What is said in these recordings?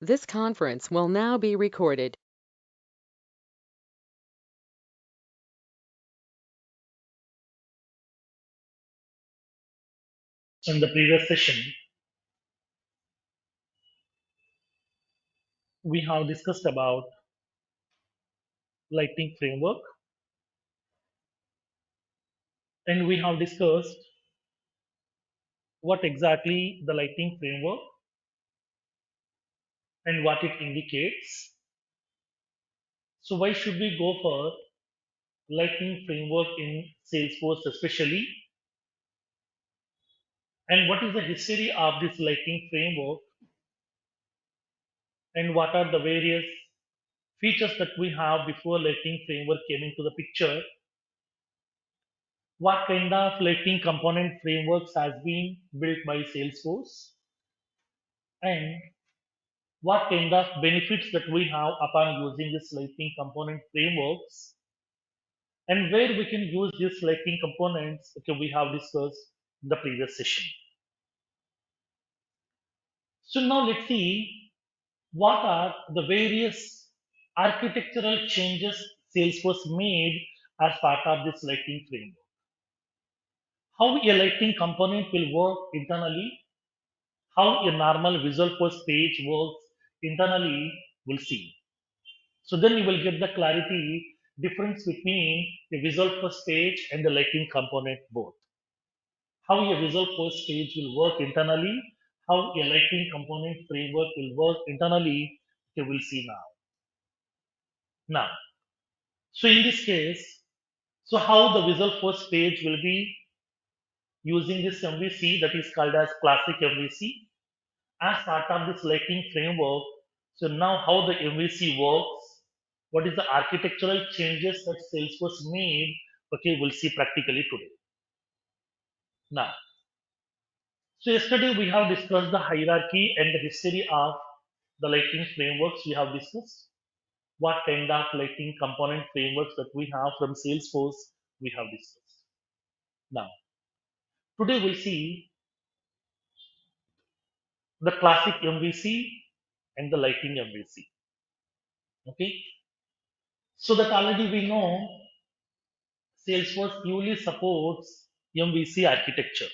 This conference will now be recorded. In the previous session, we have discussed about lighting framework, and we have discussed what exactly the lighting framework and what it indicates. So why should we go for lighting framework in Salesforce especially? And what is the history of this lighting framework? And what are the various features that we have before lighting framework came into the picture? What kind of lighting component frameworks has been built by Salesforce? And what kind of benefits that we have upon using this lighting component frameworks, and where we can use these lighting components, okay, we have discussed in the previous session. So now let's see what are the various architectural changes Salesforce made as part of this lighting framework. How a lighting component will work internally, how a normal Visual Force page works internally, we'll see. So then you will get the clarity difference between the Visual Force page and the lighting component both. How a Visual Force page will work internally, how a lighting component framework will work internally, you will see now. Now, so in this case, so how the Visual Force page will be using this MVC that is called as classic MVC as part of this lighting framework. So now how the MVC works, what is the architectural changes that Salesforce made, okay, we'll see practically today. Now, so yesterday we have discussed the hierarchy and the history of the lighting frameworks we have discussed. What kind of lighting component frameworks that we have from Salesforce we have discussed. Now, today we'll see the classic MVC and the lighting MVC. Okay, so that already we know Salesforce purely supports MVC architecture.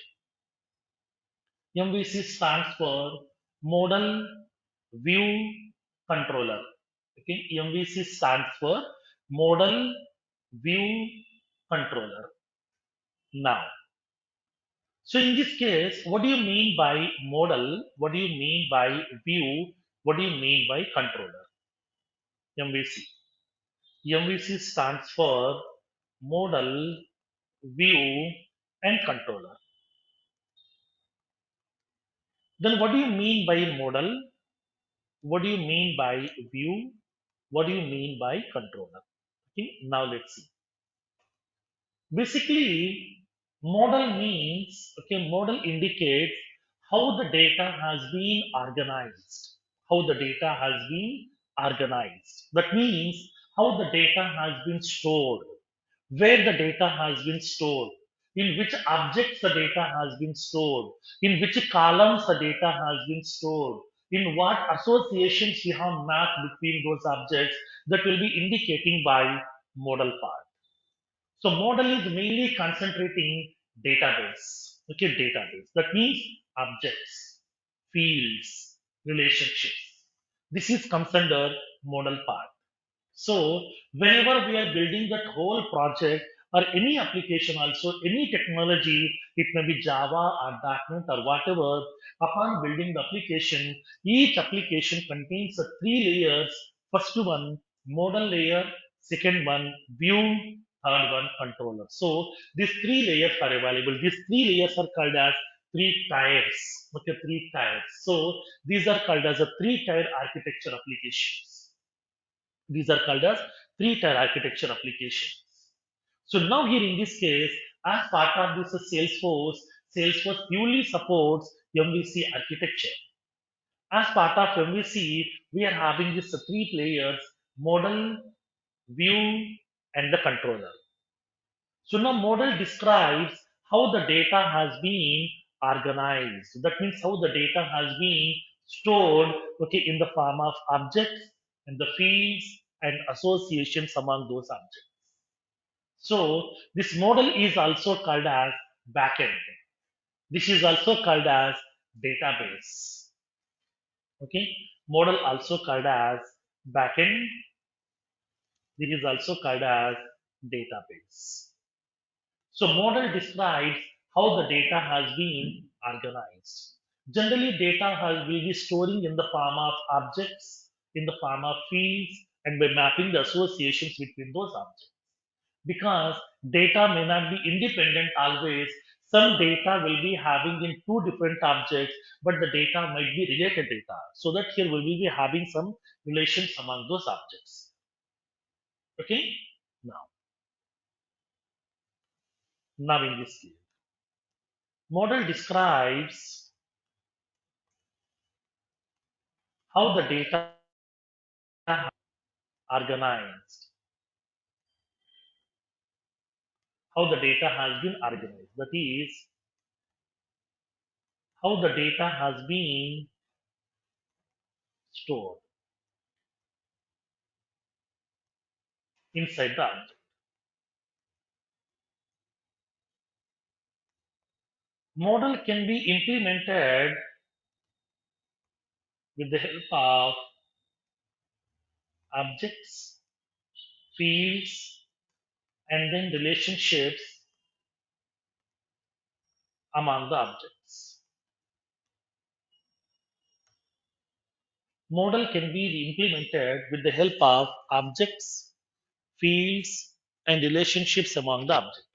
MVC stands for Model View Controller. Okay, MVC stands for Model View Controller. Now, so in this case, what do you mean by model? What do you mean by view? What do you mean by controller? MVC. MVC stands for Model, View, and Controller. Then what do you mean by model? What do you mean by view? What do you mean by controller? Okay, now let's see. Basically, model means, okay, model indicates how the data has been organized. How the data has been organized. That means how the data has been stored, where the data has been stored, in which objects the data has been stored, in which columns the data has been stored, in what associations we have mapped between those objects, that will be indicating by model part. So model is mainly concentrating database. Okay, database. That means objects, fields, relationships. This is comes under model part. So whenever we are building that whole project or any application also, any technology, it may be Java or .NET or whatever, upon building the application, each application contains the three layers. First one, model layer, second one, view, third one, controller. So these three layers are available. These three layers are called as three tiers. Okay, three tiers. So these are called as a three-tier architecture applications. These are called as three-tier architecture applications. So now here in this case, as part of this Salesforce purely supports MVC architecture. As part of MVC, we are having this three layers: model, view, and the controller. So now model describes how the data has been organized. That means how the data has been stored, okay, in the form of objects and the fields and associations among those objects. So this model is also called as backend. This is also called as database. Okay, model also called as backend. This is also called as database. So model describes how the data has been organized. Generally, data will be storing in the form of objects, in the form of fields, and by mapping the associations between those objects. Because data may not be independent always, some data will be having in two different objects, but the data might be related data. So that here we will be having some relations among those objects. Okay? Now, now in this case, model describes how the data organized, how the data has been organized. That is, how the data has been stored inside the object. Model can be implemented with the help of objects, fields, and then relationships among the objects. Model can be implemented with the help of objects, fields, and relationships among the objects.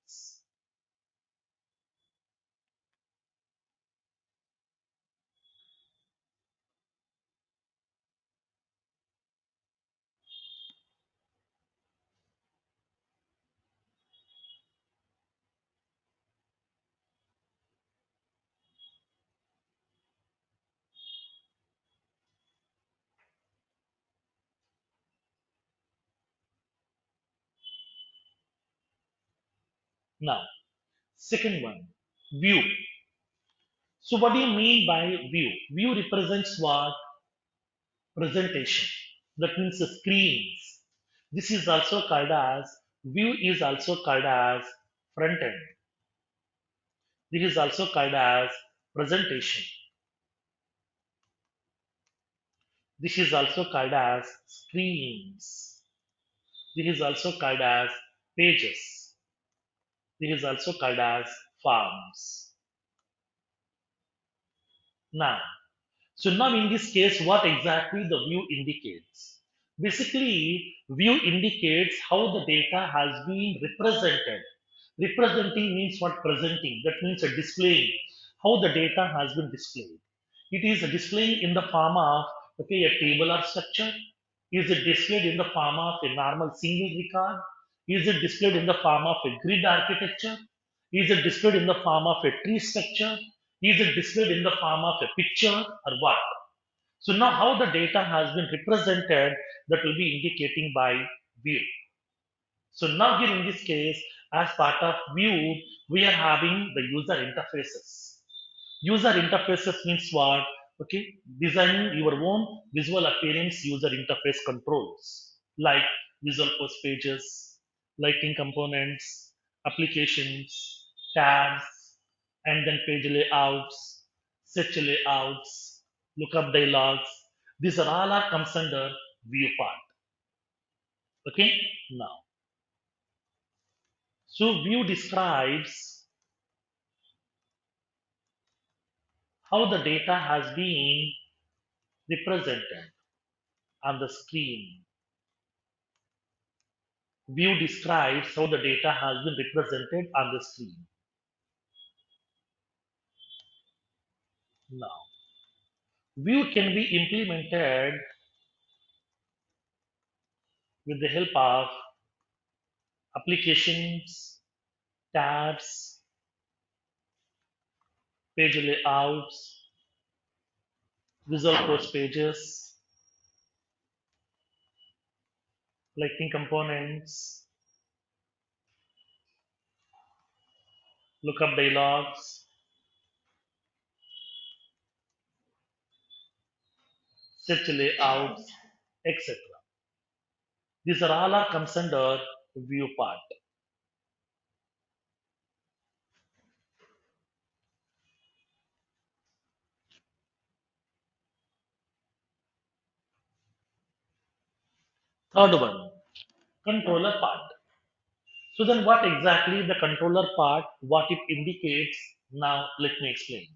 Now, second one, view. So, what do you mean by view? View represents what? Presentation. That means the screens. This is also called as, view is also called as front end. This is also called as presentation. This is also called as screens. This is also called as pages. This is also called as forms. Now, so now in this case, what exactly the view indicates? Basically, view indicates how the data has been represented. Representing means what? Presenting. That means a displaying. How the data has been displayed. It is displaying in the form of, okay, a tabular structure. Is it displayed in the form of a normal single record? Is it displayed in the form of a grid architecture? Is it displayed in the form of a tree structure? Is it displayed in the form of a picture or what? So now how the data has been represented, that will be indicating by view. So now here in this case, as part of view, we are having the user interfaces. User interfaces means what? Okay, designing your own visual appearance user interface controls like visual post pages, lighting components, applications, tabs, and then page layouts, search layouts, lookup dialogues. These are all are comes under view part. Okay, now so view describes how the data has been represented on the screen. View describes how the data has been represented on the screen. Now, view can be implemented with the help of applications, tabs, page layouts, visual post pages, lighting components, lookup dialogues, set layouts, etc. These are all are comes under view part. Third one, controller part. So then what exactly the controller part, what it indicates? Now let me explain.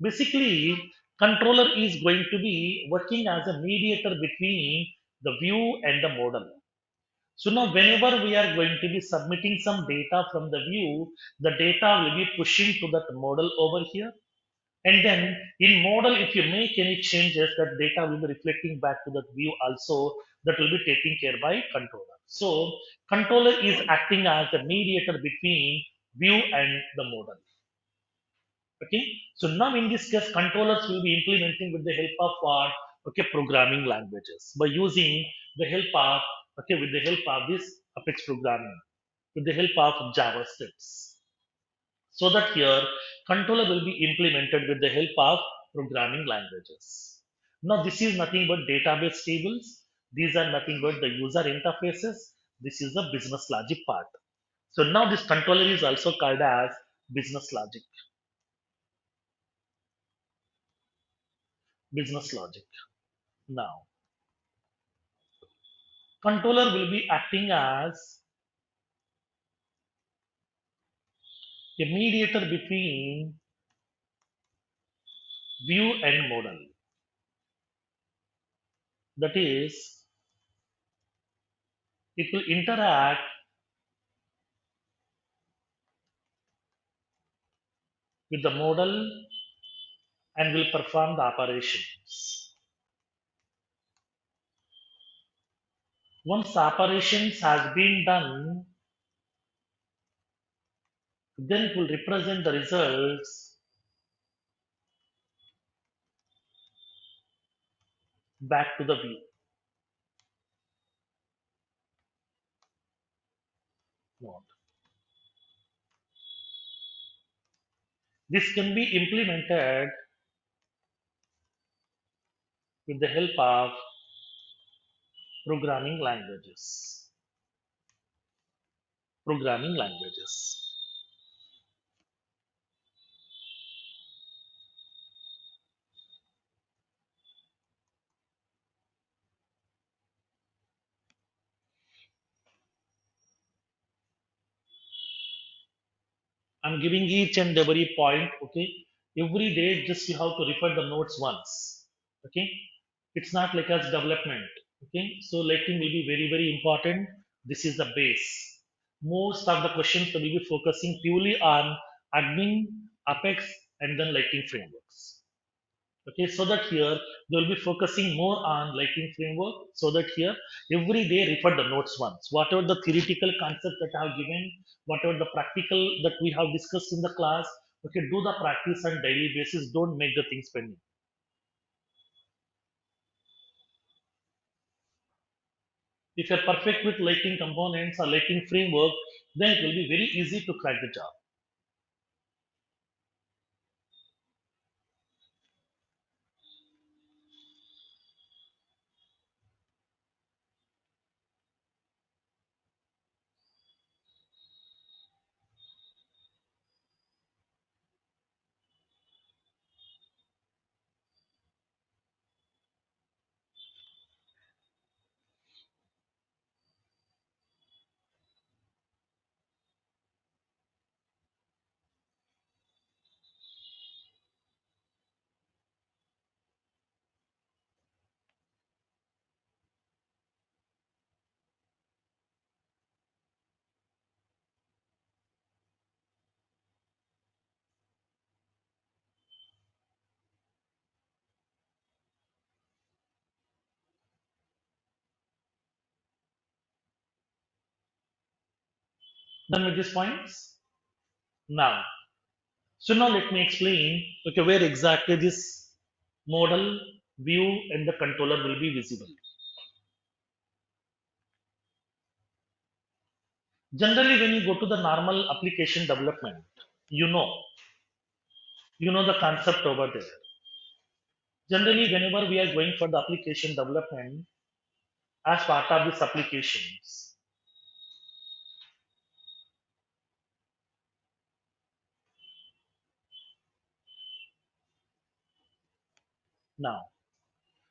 Basically, controller is going to be working as a mediator between the view and the model. So now whenever we are going to be submitting some data from the view, the data will be pushing to that model over here. And then in model, if you make any changes, that data will be reflecting back to that view also, that will be taken care by controller. So controller is acting as the mediator between view and the model. Okay. So now in this case, controllers will be implementing with the help of what? Okay, programming languages by using the help of with the help of this Apex programming, with the help of Java scripts. So that here controller will be implemented with the help of programming languages. Now this is nothing but database tables. These are nothing but the user interfaces. This is the business logic part. So now this controller is also called as business logic. Business logic. Now controller will be acting as a mediator between view and model. That is, it will interact with the model and will perform the operations. Once operations has been done, then it will represent the results back to the view node. This can be implemented with the help of programming languages. Programming languages. I'm giving each and every point, okay? Every day, just you have to refer the notes once, okay? It's not like as development, okay? So lighting will be very, very important. This is the base. Most of the questions will be focusing purely on admin, Apex, and then lighting frameworks. Okay, so that here they will be focusing more on lighting framework. So that here every day refer the notes once. Whatever the theoretical concept that I have given, whatever the practical that we have discussed in the class, okay, do the practice on daily basis. Don't make the things pending. If you're perfect with lighting components or lighting framework, then it will be very easy to crack the job. Done with these points? Now, so now let me explain, okay, where exactly this model, view, and the controller will be visible. Generally, when you go to the normal application development, you know, you know the concept over there. Generally, whenever we are going for the application development, as part of these applications, now,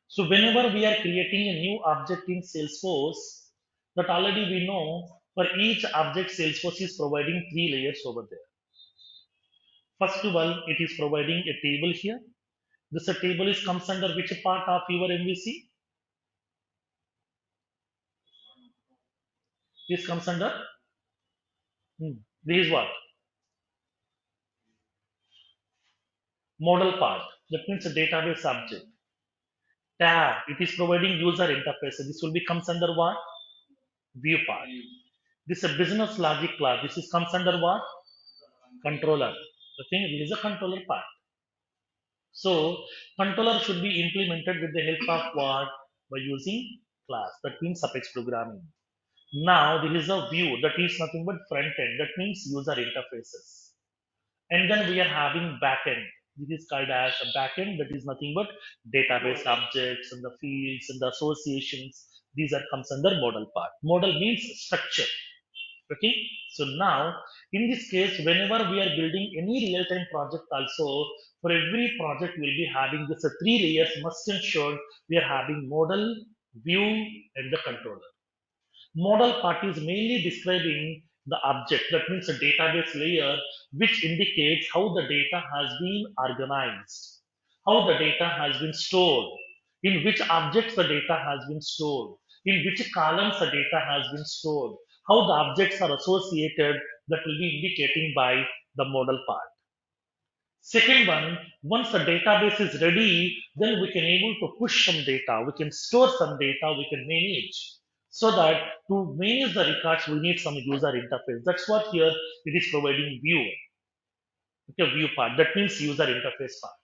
so whenever we are creating a new object in Salesforce, that already we know for each object Salesforce is providing three layers over there. First of all, it is providing a table here. This table is comes under which part of your MVC? This comes under this is what? Model part. That means a database object. Tab, it is providing user interface. This will be comes under what? View part. This is a business logic class. This is comes under what? Controller. Okay, this is a controller part. So controller should be implemented with the help of what? By using class. That means Apex programming. Now there is a view that is nothing but front end. That means user interfaces. And then we are having backend. This is called as a backend that is nothing but database objects and the fields and the associations. These are comes under model part. Model means structure. Okay. So now in this case, whenever we are building any real-time project also, for every project we'll be having this three layers must ensure we are having model, view, and the controller. Model part is mainly describing the object, that means a database layer, which indicates how the data has been organized, how the data has been stored, in which objects the data has been stored, in which columns the data has been stored, how the objects are associated, that will be indicating by the model part. Second one, once the database is ready, then we can able to push some data, we can store some data, we can manage. So that to manage the records, we need some user interface. That's what here it is providing view, okay, view part. That means user interface part.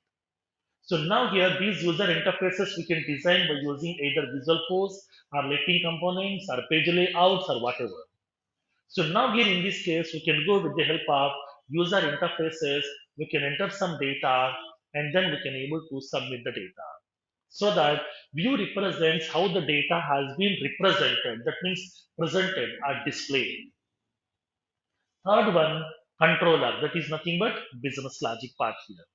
So now here these user interfaces we can design by using either Visual Force or Lighting components or page layouts or whatever. So now here in this case, we can go with the help of user interfaces, we can enter some data and then we can able to submit the data. So that view represents how the data has been represented, that means presented or displayed. Third one, controller, that is nothing but business logic part here.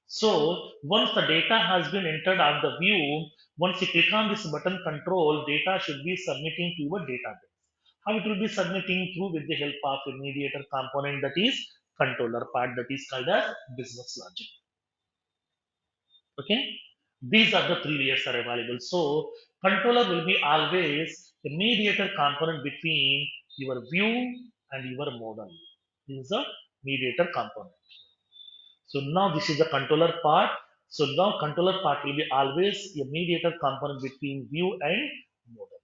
So once the data has been entered on the view, once you click on this button control, data should be submitting to your database. How it will be submitting through with the help of a mediator component that is controller part that is called as business logic. Okay, these are the three layers are available. So controller will be always a mediator component between your view and your model. This is a mediator component. So now this is the controller part. So now controller part will be always a mediator component between view and model.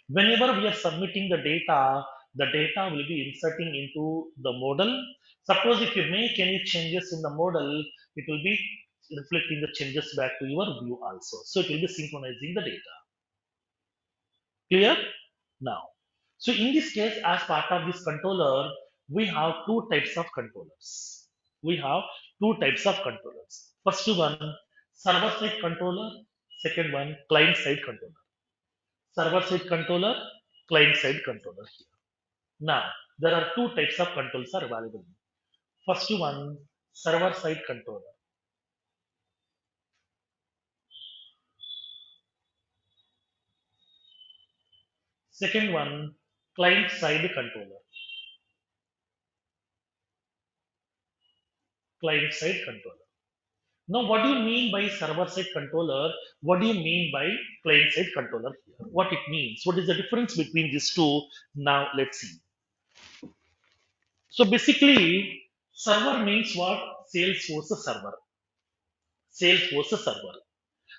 Whenever we are submitting the data will be inserting into the model. Suppose if you make any changes in the model, it will be reflecting the changes back to your view also. So it will be synchronizing the data. Clear? Now. So in this case, as part of this controller, we have two types of controllers. We have two types of controllers. First one, server side controller. Second one, client side controller. Server side controller, client side controller here. Now, there are two types of controls are available. First one, server side controller. Second one, client side controller. Client side controller. Now, what do you mean by server side controller? What do you mean by client side controller here? What it means? What is the difference between these two? Now, let's see. So, basically, server means what? Salesforce server. Salesforce server.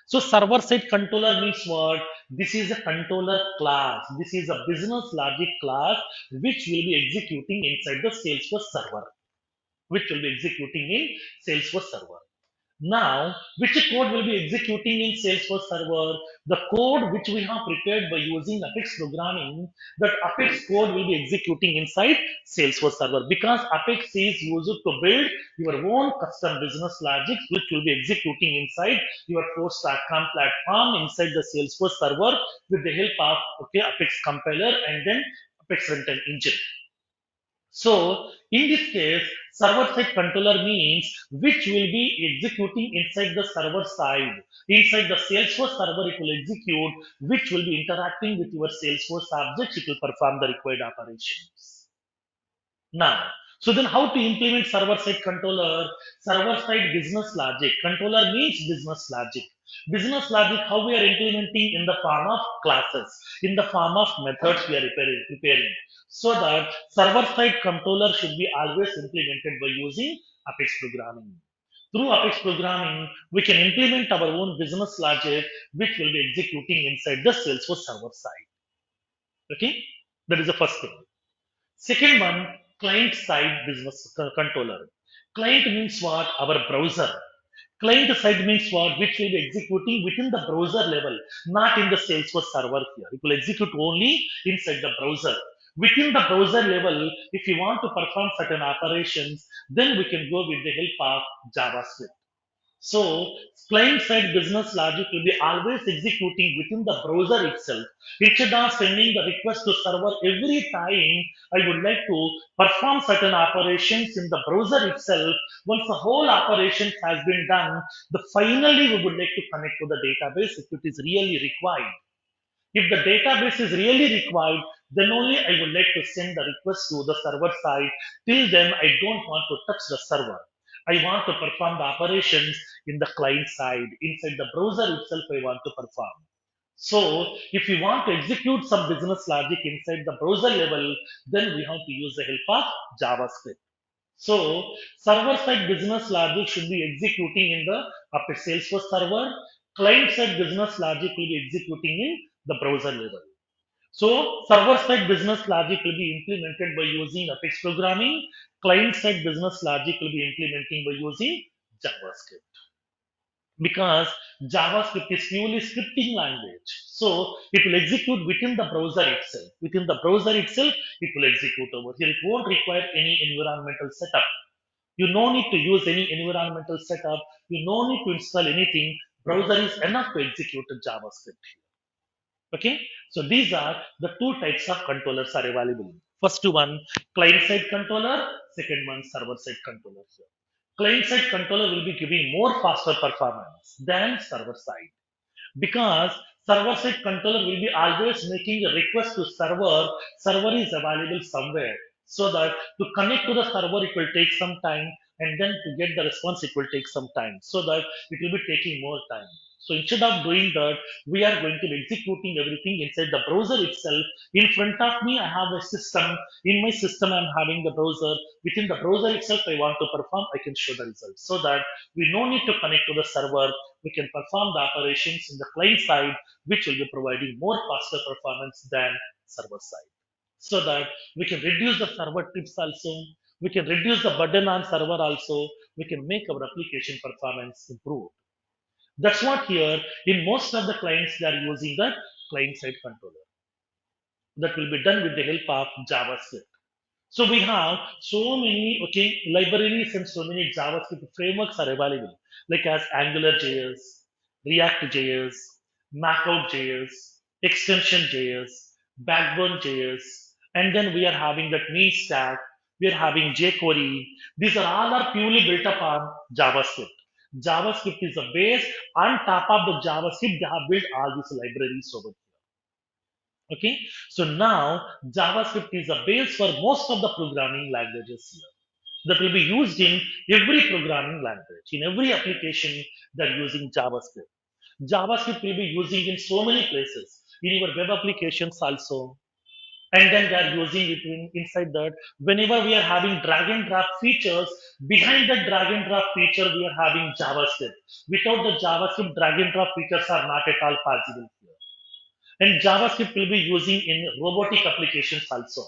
So server side controller means what? This is a controller class. This is a business logic class which will be executing inside the Salesforce server. Which will be executing in Salesforce server. Now, which code will be executing in Salesforce server? The code which we have prepared by using Apex programming, that Apex code will be executing inside Salesforce server, because Apex is used to build your own custom business logic which will be executing inside your force.com platform inside the Salesforce server with the help of Apex compiler and then Apex runtime engine. So in this case, server side controller means which will be executing inside the server side. Inside the Salesforce server, it will execute, which will be interacting with your Salesforce objects. It will perform the required operations. Now, so then how to implement server side controller? Server side business logic. Controller means business logic. Business logic, how we are implementing in the form of classes, in the form of methods we are preparing. So that server side controller should be always implemented by using Apex programming. Through Apex programming, we can implement our own business logic, which will be executing inside the Salesforce server side. Okay, that is the first thing. Second one, client side business controller. Client means what? Our browser. Client side means what? Which will be executing within the browser level, not in the Salesforce server here. It will execute only inside the browser. Within the browser level, if you want to perform certain operations, then we can go with the help of JavaScript. So, client side business logic will be always executing within the browser itself. Instead of sending the request to server every time I would like to perform certain operations in the browser itself, once the whole operation has been done, the finally we would like to connect to the database if it is really required. If the database is really required, then only I would like to send the request to the server side. Till then, I don't want to touch the server. I want to perform the operations in the client side. Inside the browser itself, I want to perform. So, if you want to execute some business logic inside the browser level, then we have to use the help of JavaScript. So, server side business logic should be executing in the Salesforce server. Client side business logic will be executing in the browser level. So, server side business logic will be implemented by using Apex programming. Client side business logic will be implementing by using JavaScript, because JavaScript is purely scripting language. So it will execute within the browser itself. Within the browser itself, it will execute over here. It won't require any environmental setup. You no need to use any environmental setup. You no need to install anything. Browser is enough to execute the JavaScript. Okay, so these are the two types of controllers are available. First one, client side controller. Second one, server side controller. Client side controller will be giving more faster performance than server side, because server side controller will be always making a request to server. Server is available somewhere, so that to connect to the server it will take some time, and then to get the response it will take some time, so that it will be taking more time. So instead of doing that, we are going to be executing everything inside the browser itself. In front of me I have a system. In my system I'm having the browser. Within the browser itself I want to perform, I can show the results, so that we no need to connect to the server. We can perform the operations in the client side, which will be providing more faster performance than server side. So that we can reduce the server trips also, we can reduce the burden on server also, we can make our application performance improve. That's what here in most of the clients they are using the client side controller. That will be done with the help of JavaScript. So we have so many libraries and so many JavaScript frameworks are available, like as AngularJS, React.js, Knockout.js, Extension.js, Backbone.js, and then we are having that main stack. We are having jQuery. These are all are purely built upon JavaScript. JavaScript is the base. On top of the JavaScript, they have built all these libraries over Okay, so now JavaScript is a base for most of the programming languages here that will be used in every programming language. In every application, they're using JavaScript. JavaScript will be using in so many places, in your web applications also. And then they are using it inside that. Whenever we are having drag and drop features, behind the drag and drop feature, we are having JavaScript. Without the JavaScript, drag and drop features are not at all possible here. And JavaScript will be using in robotic applications also.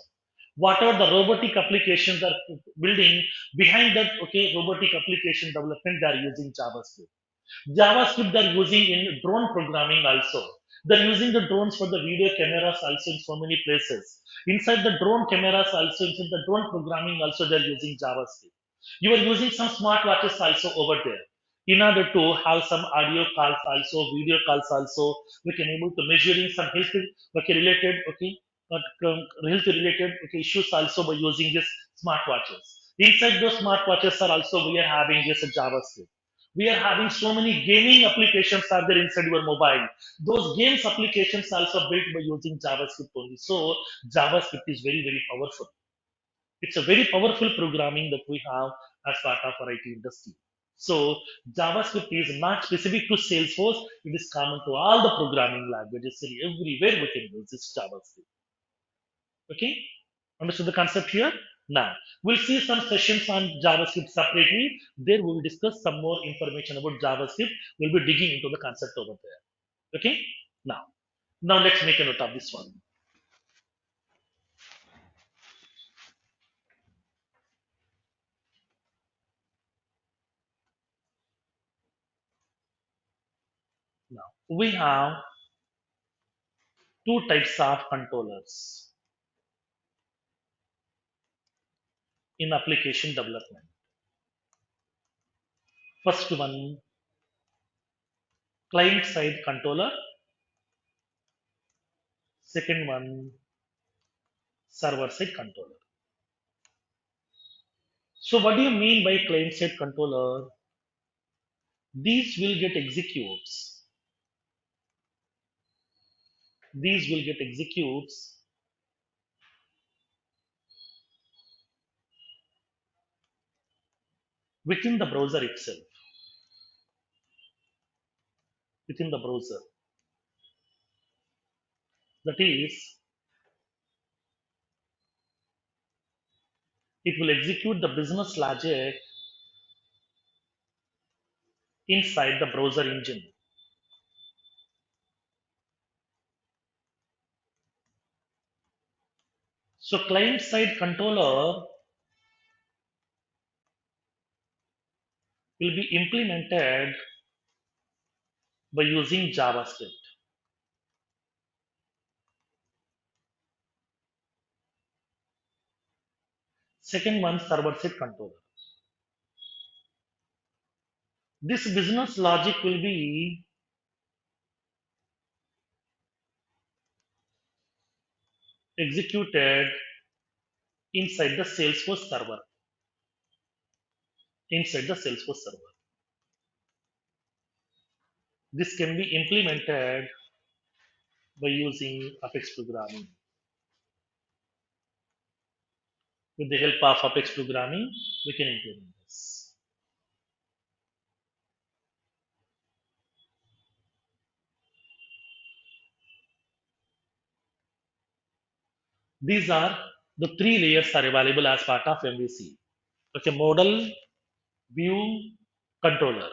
whatever the robotic applications are building behind that, okay, robotic application development, they are using JavaScript. JavaScript they're using in drone programming also. They're using the drones for the video cameras also in so many places. Inside the drone cameras also, inside the drone programming also, they're using JavaScript. You are using some smartwatches also over there. In order to have some audio calls also, video calls also, we can able to measuring some health, okay, related, okay, health related, okay, issues also by using this smartwatches. Inside those smartwatches are also we are having this JavaScript. We are having so many gaming applications are there inside your mobile. Those games applications also built by using JavaScript only. So JavaScript is very, very powerful. It's a very powerful programming that we have as part of our IT industry. So JavaScript is not specific to Salesforce. It is common to all the programming languages. So everywhere we can use this JavaScript. Okay, understood the concept here? Now, we'll see some sessions on JavaScript separately. There we will discuss some more information about JavaScript. We'll be digging into the concept over there. Okay, now let's make a note of this one. Now, we have two types of controllers in application development. First one, client side controller. Second one, server side controller. So, what do you mean by client side controller? These will get executes. These will get executes within the browser itself. Within the browser. That is, it will execute the business logic inside the browser engine. So, client side controller will be implemented by using JavaScript. Second one, server side controller. This business logic will be executed inside the Salesforce server. Inside the Salesforce server. This can be implemented by using Apex programming. With the help of Apex programming, we can implement this. These are the three layers are available as part of MVC. Okay, model, view, controller.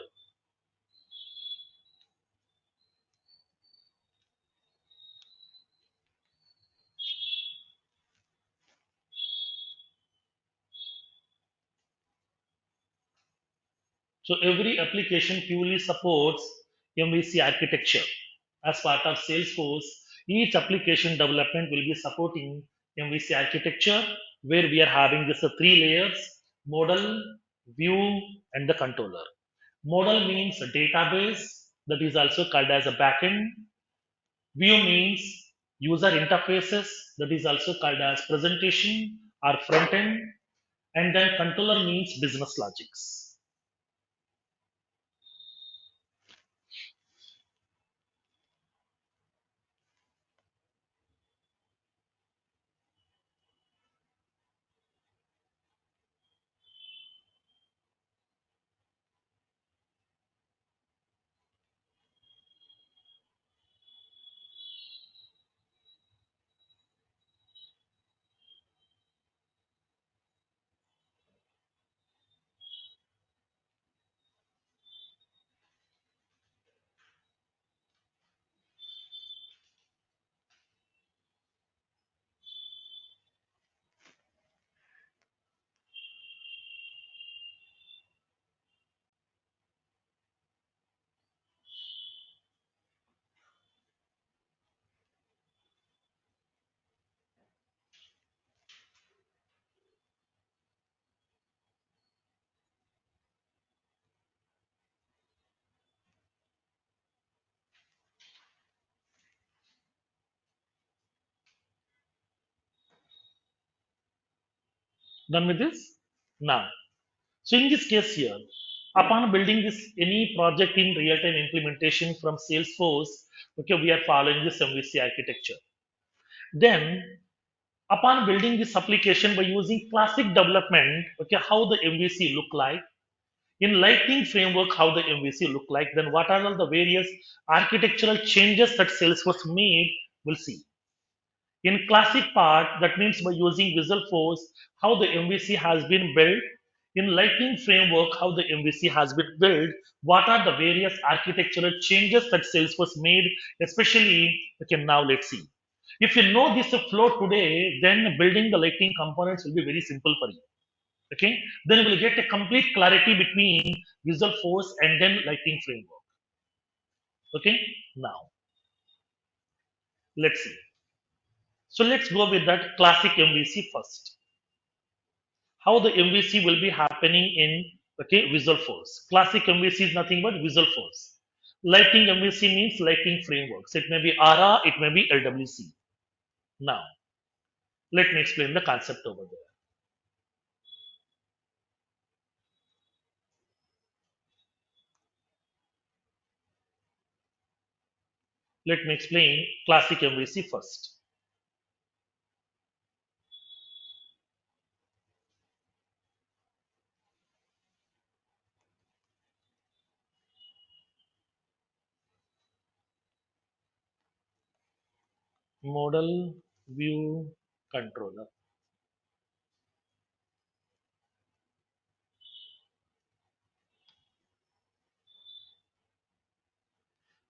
So every application purely supports MVC architecture. As part of Salesforce, each application development will be supporting MVC architecture where we are having this three layers: model, view, and the controller. Model means a database that is also called as a backend. View means user interfaces that is also called as presentation or front end. And then controller means business logics. Done with this? Now, so in this case here, upon building this any project in real-time implementation from Salesforce, okay, we are following this MVC architecture. Then, upon building this application by using classic development, okay, how the MVC look like? In Lightning framework, how the MVC look like? Then what are all the various architectural changes that Salesforce made? We'll see. In classic part, that means by using Visual Force, how the MVC has been built. In Lightning framework, how the MVC has been built. What are the various architectural changes that Salesforce made, especially, okay, now let's see. If you know this flow today, then building the Lightning components will be very simple for you. Okay, then you will get a complete clarity between Visual Force and then Lightning framework. Okay, now let's see. So let's go with that classic MVC first. How the MVC will be happening in, okay, Visual Force. Classic MVC is nothing but Visual Force. Lightning MVC means Lightning frameworks. It may be ARA, it may be LWC. Now, let me explain the concept over there. Let me explain classic MVC first. Model View Controller.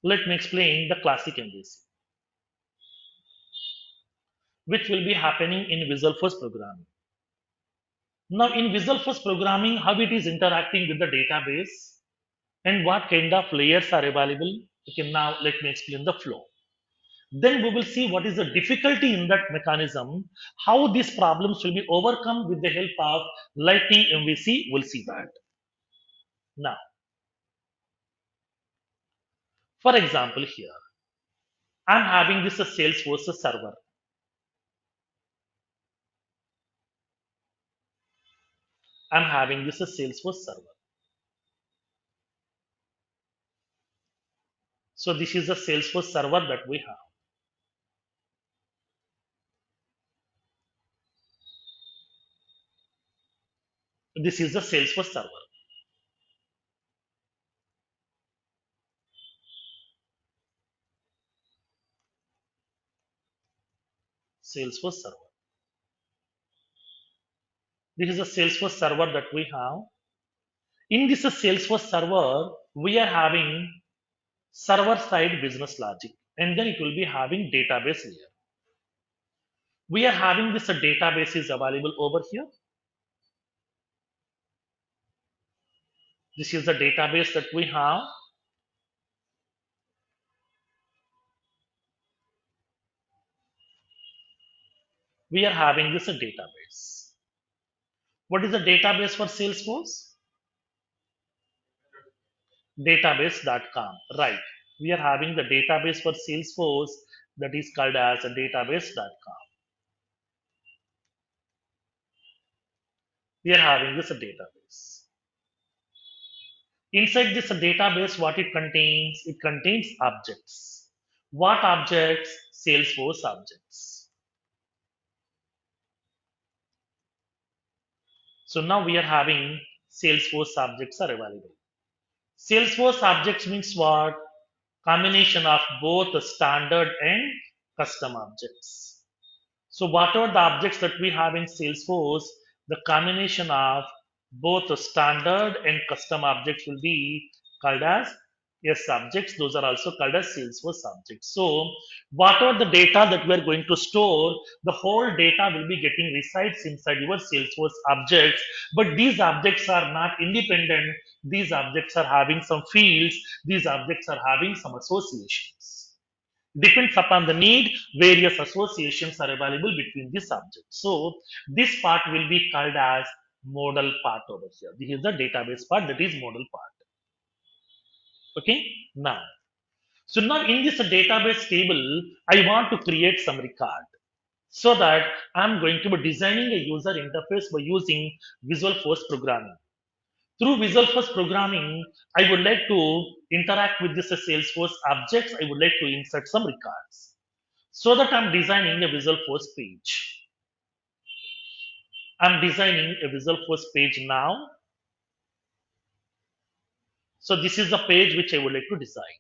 Let me explain the classic MVC, which will be happening in Visual Force programming. Now, in Visual Force programming, how it is interacting with the database and what kind of layers are available. Okay, now let me explain the flow. Then we will see what is the difficulty in that mechanism, how these problems will be overcome with the help of Lightning MVC. We'll see that. Now, for example, here I'm having this a Salesforce server. I'm having this a Salesforce server. So this is a Salesforce server that we have. This is the Salesforce server. Salesforce server. This is a Salesforce server that we have. In this Salesforce server, we are having server side business logic, and then it will be having database layer. We are having this database is available over here. This is the database that we have. We are having this database. What is the database for Salesforce? Database.com. Right. We are having the database for Salesforce that is called as a database.com. We are having this database. Inside this database, what it contains? It contains objects. What objects? Salesforce objects. So now we are having Salesforce objects are available. Salesforce objects means what? Combination of both the standard and custom objects. So whatever the objects that we have in Salesforce, the combination of both the standard and custom objects will be called as S objects. Those are also called as Salesforce objects. So whatever the data that we are going to store, the whole data will be getting resides inside your Salesforce objects. But these objects are not independent. These objects are having some fields. These objects are having some associations. Depends upon the need, various associations are available between these subjects. So this part will be called as model part over here. This is the database part, that is model part. Okay, now. So now in this database table, I want to create some record. so that I'm going to be designing a user interface by using Visual Force programming. Through Visual Force programming, I would like to interact with this Salesforce objects. I would like to insert some records so that I'm designing a Visual Force page. I'm designing a Visual Force page now. So this is the page which I would like to design.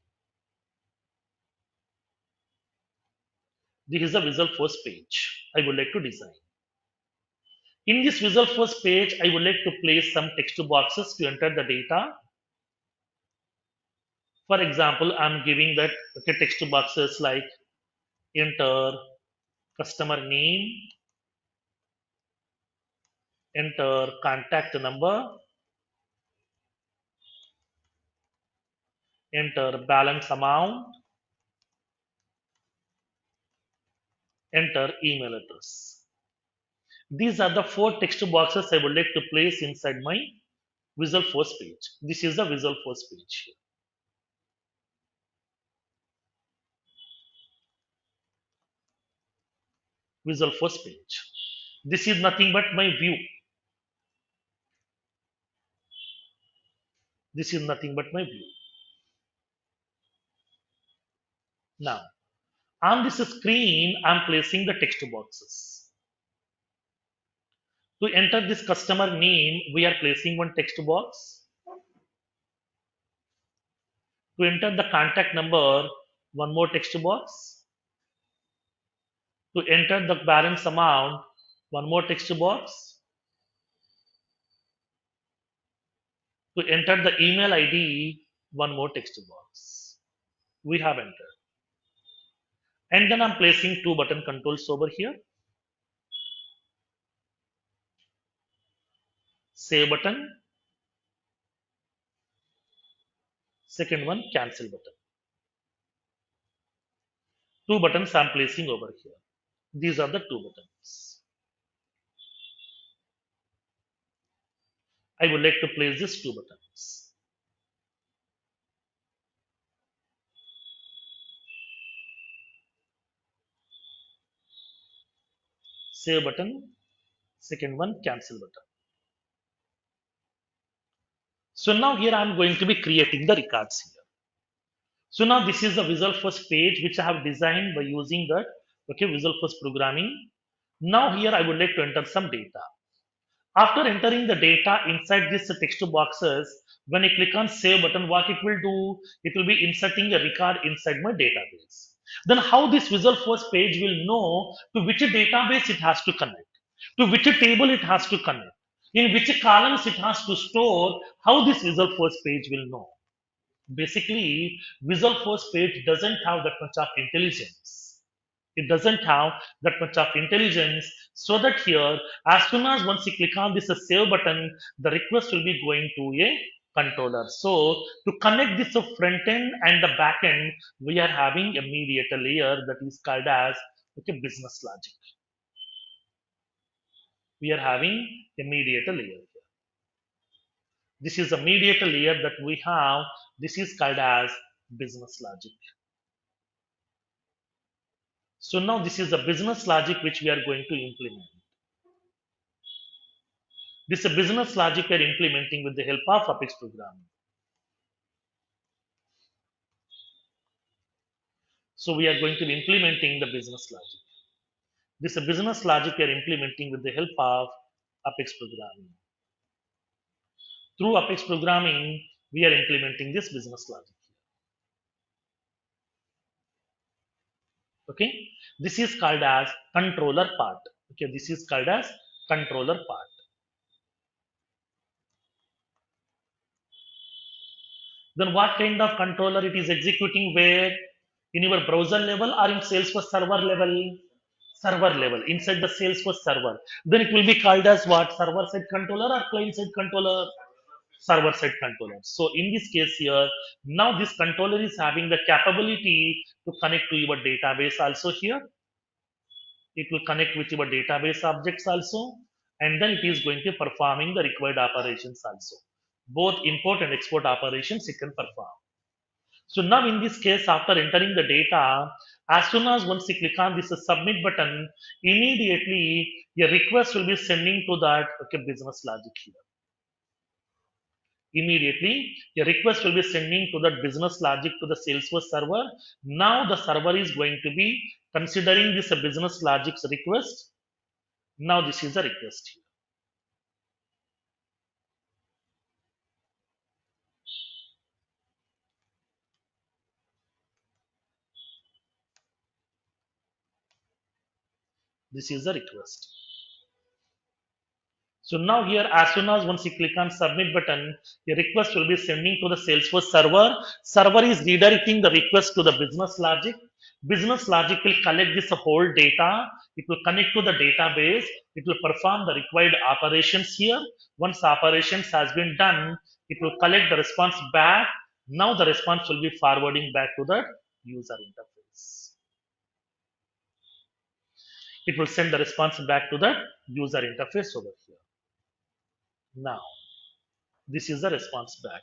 This is a Visual Force page I would like to design. In this Visual Force page, I would like to place some text boxes to enter the data. For example, I'm giving that text boxes like enter customer name, enter contact number, enter balance amount, enter email address. These are the four text boxes I would like to place inside my Visual Force page. This is the Visual Force page. Visual Force page. This is nothing but my view. This is nothing but my view. Now, on this screen, I'm placing the text boxes. To enter this customer name, we are placing one text box. To enter the contact number, one more text box. To enter the balance amount, one more text box. To enter the email ID, one more text box. We have entered. And then I'm placing two button controls over here. Save button. Second one, cancel button. Two buttons I'm placing over here. These are the two buttons. I would like to place these two buttons. Save button. Second one, cancel button. So now here I'm going to be creating the records here. So now this is the Visual Force page which I have designed by using that Visual Force programming. Now here I would like to enter some data. After entering the data inside these text boxes, when I click on save button, what it will do, it will be inserting a record inside my database. Then how this Visual Force page will know to which database it has to connect, to which table it has to connect, in which columns it has to store, how this Visual Force page will know. Basically, Visual Force page doesn't have that much of intelligence. It doesn't have that much of intelligence, so that here, as soon as once you click on this save button, the request will be going to a controller. So to connect this front end and the back end, we are having a mediator layer that is called as business logic. We are having a mediator layer. This is a mediator layer that we have. This is called as business logic. So now this is the business logic which we are going to implement. This is a business logic we are implementing with the help of Apex programming. So we are going to be implementing the business logic. This is a business logic we are implementing with the help of Apex programming. Through Apex programming, we are implementing this business logic. Okay, this is called as controller part. Okay, this is called as controller part. Then what kind of controller it is executing where? In your browser level or in Salesforce server level? Server level, inside the Salesforce server. Then it will be called as what? Server side controller or client side controller? Server side controller. So in this case here, now this controller is having the capability to connect to your database also here. It will connect with your database objects also, and then it is going to performing the required operations also. Both import and export operations it can perform. So now in this case, after entering the data, as soon as once you click on this submit button, immediately a request will be sending to that business logic here. Immediately, a request will be sending to that business logic to the Salesforce server. Now the server is going to be considering this a business logic's request. Now this is a request here. This is a request. So now here, as soon as once you click on submit button, a request will be sending to the Salesforce server. Server is redirecting the request to the business logic. Business logic will collect this whole data. It will connect to the database. It will perform the required operations here. Once operations has been done, it will collect the response back. Now the response will be forwarding back to the user interface. It will send the response back to the user interface over here. Now, this is the response back.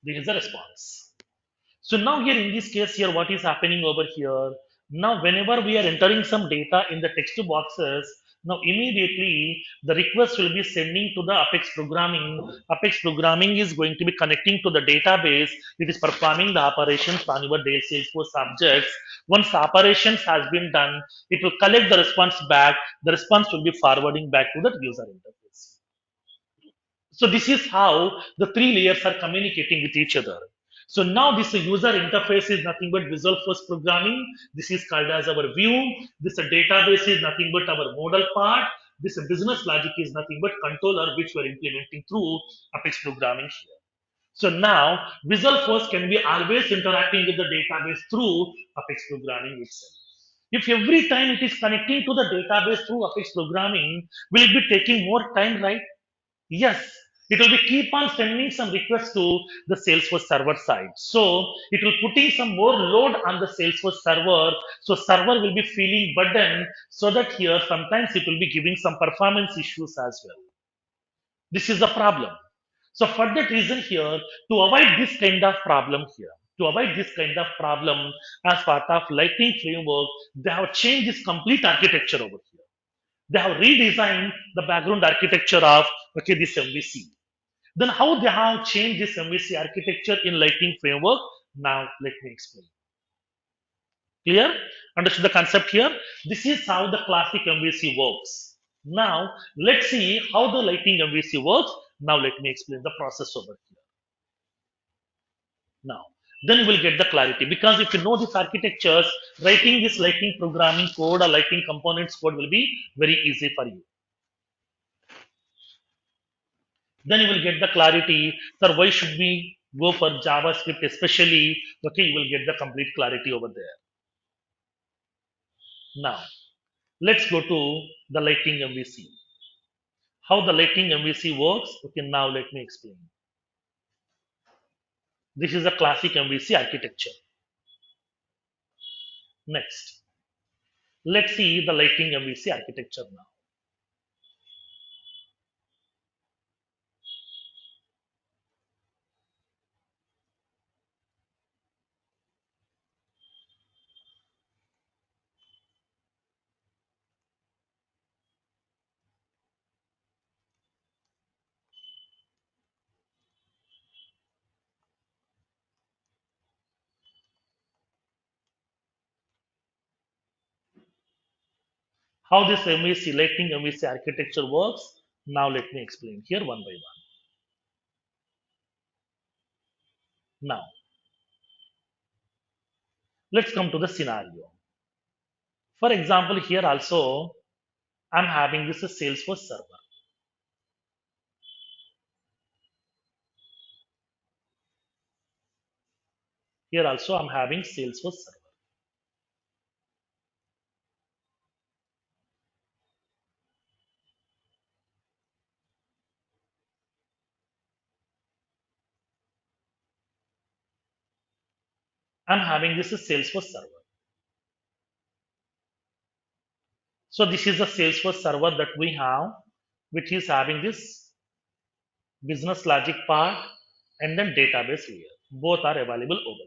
This is the response. So now here in this case here, what is happening over here? Now whenever we are entering some data in the text boxes, now immediately the request will be sending to the Apex programming. Apex programming is going to be connecting to the database. It is performing the operations on your Salesforce objects. Once the operations has been done, it will collect the response back. The response will be forwarding back to the user interface. So this is how the three layers are communicating with each other. So now this user interface is nothing but Visual Force programming. This is called as our view. This database is nothing but our model part. This business logic is nothing but controller which we're implementing through Apex programming here. So now Visual Force can be always interacting with the database through Apex programming itself. If every time it is connecting to the database through Apex programming, will it be taking more time, right? Yes, it will be keep on sending some requests to the Salesforce server side. So it will putting some more load on the Salesforce server. So server will be feeling burden so that here sometimes it will be giving some performance issues as well. This is the problem. So for that reason here, to avoid this kind of problem here, to avoid this kind of problem as part of Lightning framework, they have changed this complete architecture over here. They have redesigned the background architecture of this MVC. Then how they have changed this MVC architecture in Lightning framework? Now let me explain. Clear? Understood the concept here? This is how the classic MVC works. Now let's see how the Lightning MVC works. Now let me explain the process over here. Now then you will get the clarity because if you know these architectures, writing this Lightning programming code or Lightning components code will be very easy for you. Then you will get the clarity, sir, why should we go for JavaScript especially? Okay, you will get the complete clarity over there. Now let's go to the Lightning MVC. How the Lightning MVC works? Okay, now let me explain. This is a classic MVC architecture. Next, let's see the Lightning MVC architecture now. How this MVC, Lightning MVC architecture works? Now let me explain here one by one. Now, let's come to the scenario. For example, here also, I'm having this Salesforce server. Here also, I'm having Salesforce server. I'm having this Salesforce server. So this is the Salesforce server that we have, which is having this business logic part, and then database layer. Both are available over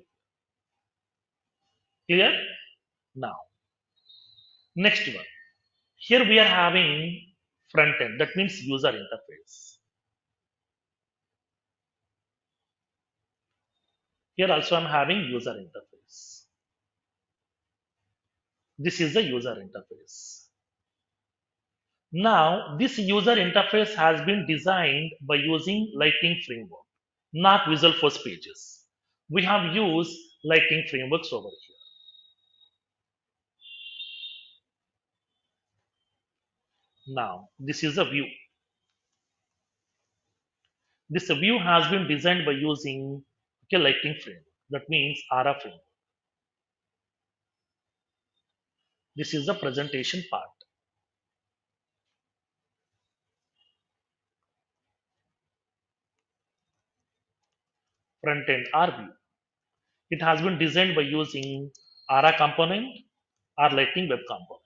here. Clear? Now, next one. Here we are having front end, that means user interface. Here also I'm having user interface. This is the user interface. Now, this user interface has been designed by using Lightning framework, not Visual Force pages. We have used Lightning frameworks over here. Now, this is a view. This view has been designed by using Lightning framework. That means ARA framework. This is the presentation part. Front end R view. It has been designed by using ARA component or Lightning web component.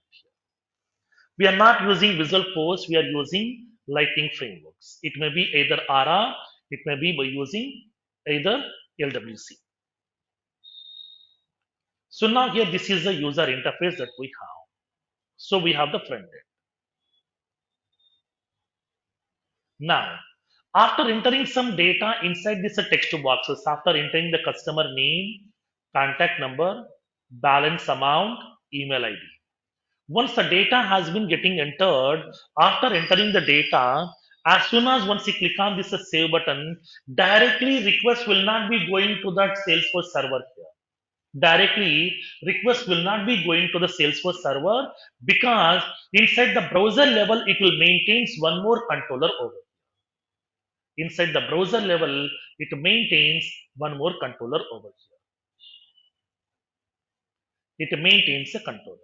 We are not using Visual Force, we are using Lightning frameworks. It may be either ARA, it may be by using either LWC. So now here this is the user interface that we have. So we have the front end. Now, after entering some data inside this text boxes, after entering the customer name, contact number, balance amount, email ID. Once the data has been getting entered, after entering the data, as soon as once you click on this save button, directly request will not be going to that Salesforce server here. Directly request will not be going to the Salesforce server because inside the browser level it will maintains one more controller over. Inside the browser level, it maintains one more controller over here. It maintains a controller.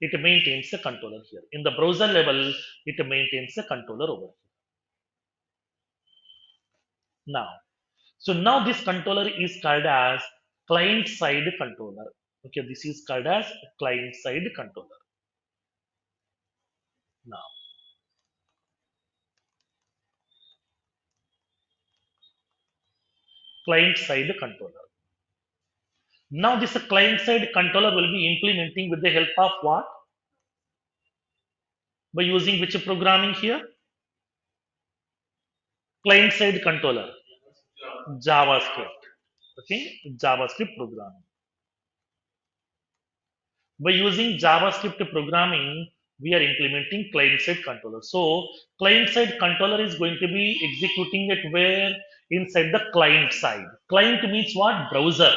It maintains a controller here. In the browser level, it maintains a controller over here. Now, so now this controller is called as client side controller. Okay, this is called as client side controller. Now, client side controller. Now, this client side controller will be implementing with the help of what? By using which programming here? Client side controller. JavaScript. Okay, JavaScript programming. By using JavaScript programming, we are implementing client-side controller. So client-side controller is going to be executing it where inside the client side. Client means what? Browser.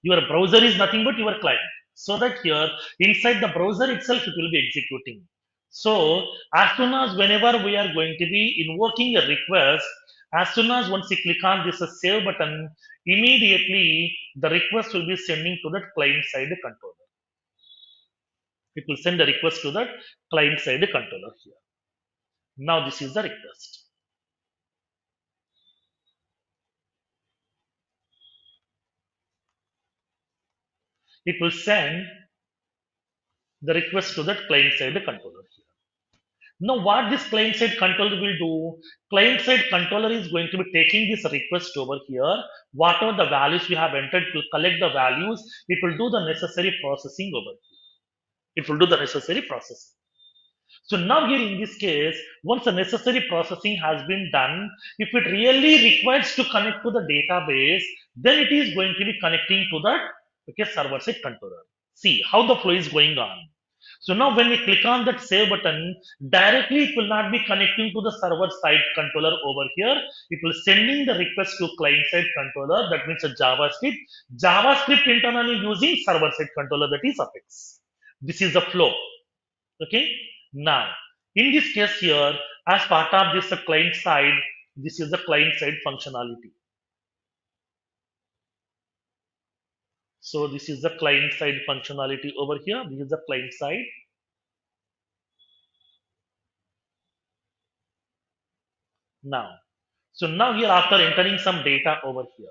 Your browser is nothing but your client. So that here inside the browser itself it will be executing. So as soon as whenever we are going to be invoking a request, as soon as once you click on this save button, immediately the request will be sending to that client side controller. It will send a request to that client side controller here. Now this is the request. It will send the request to that client side controller here. Now what this client side controller will do, client side controller is going to be taking this request over here. Whatever the values we have entered, it will collect the values. It will do the necessary processing over here. It will do the necessary processing. So now here in this case, once the necessary processing has been done, if it really requires to connect to the database, then it is going to be connecting to that server side controller. See how the flow is going on. So now when we click on that save button, directly it will not be connecting to the server side controller over here. It will sending the request to client side controller, that means a JavaScript. JavaScript internally using server side controller, that is Apex. This is the flow. Okay. Now, in this case here, as part of this client side, this is the client side functionality. So this is the client side functionality over here. This is the client side. Now, so now here after entering some data over here,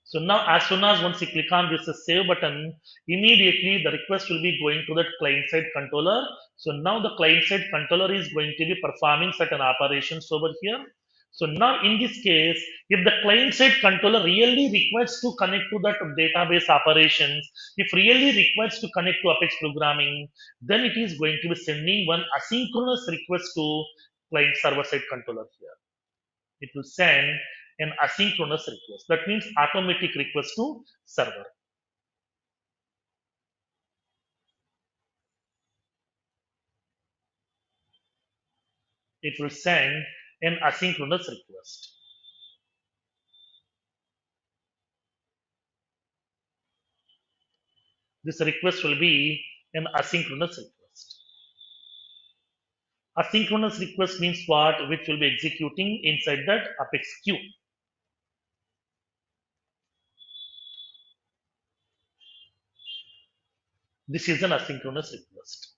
So now, as soon as once you click on this save button, immediately the request will be going to that client side controller. So now the client side controller is going to be performing certain operations over here. So now in this case, if the client side controller really requires to connect to that database operations, if really requires to connect to Apex programming, then it is going to be sending one asynchronous request to client server side controller here. It will send an asynchronous request. That means automatic request to server. It will send an asynchronous request. This request will be an asynchronous request. Asynchronous request means what? Which will be executing inside that Apex queue. This is an asynchronous request.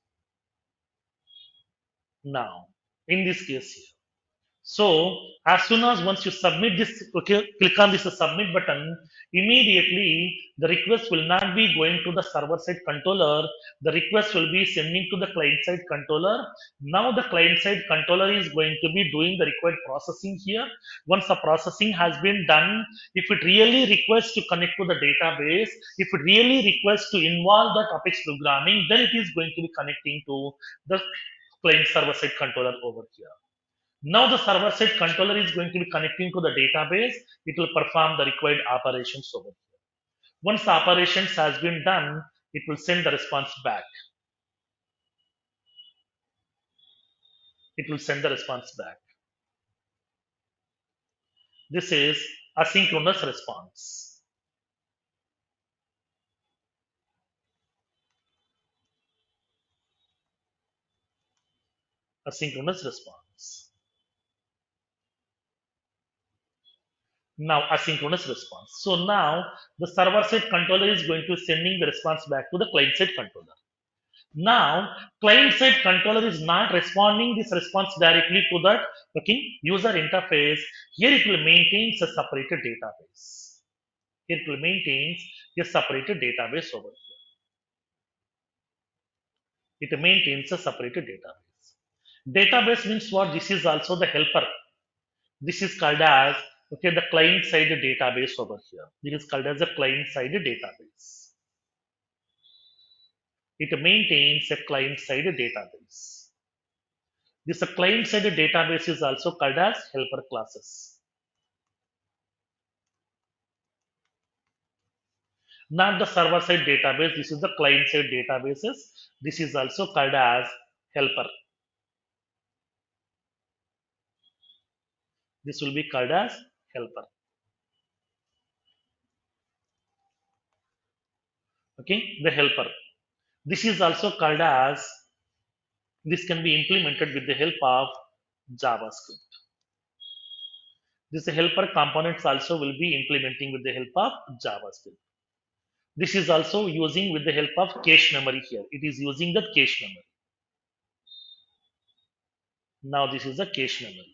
Now, in this case here, so as soon as once you submit this, okay, click on this submit button, immediately the request will not be going to the server side controller. The request will be sending to the client side controller. Now the client side controller is going to be doing the required processing here. Once the processing has been done, if it really requests to connect to the database, if it really requests to involve that Apex programming, then it is going to be connecting to the client server side controller over here. Now the server side controller is going to be connecting to the database. It will perform the required operations over here. Once the operations has been done, it will send the response back. It will send the response back. This is asynchronous response. Asynchronous response. Now asynchronous response. So now the server side controller is going to sending the response back to the client side controller. Now, client-side controller is not responding this response directly to that user interface. Here it will maintain a separated database. Here it will maintain a separated database over here. It maintains a separated database. Database means what? This is also the helper. This is called as the client-side database over here. This is called as a client-side database. It maintains a client-side database. This client-side database is also called as helper classes. Not the server-side database. This is the client-side databases. This is also called as helper. This will be called as helper. Okay, the helper. This is also called as, this can be implemented with the help of JavaScript. This helper components also will be implementing with the help of JavaScript. This is also using with the help of cache memory here. It is using the cache memory. Now this is the cache memory.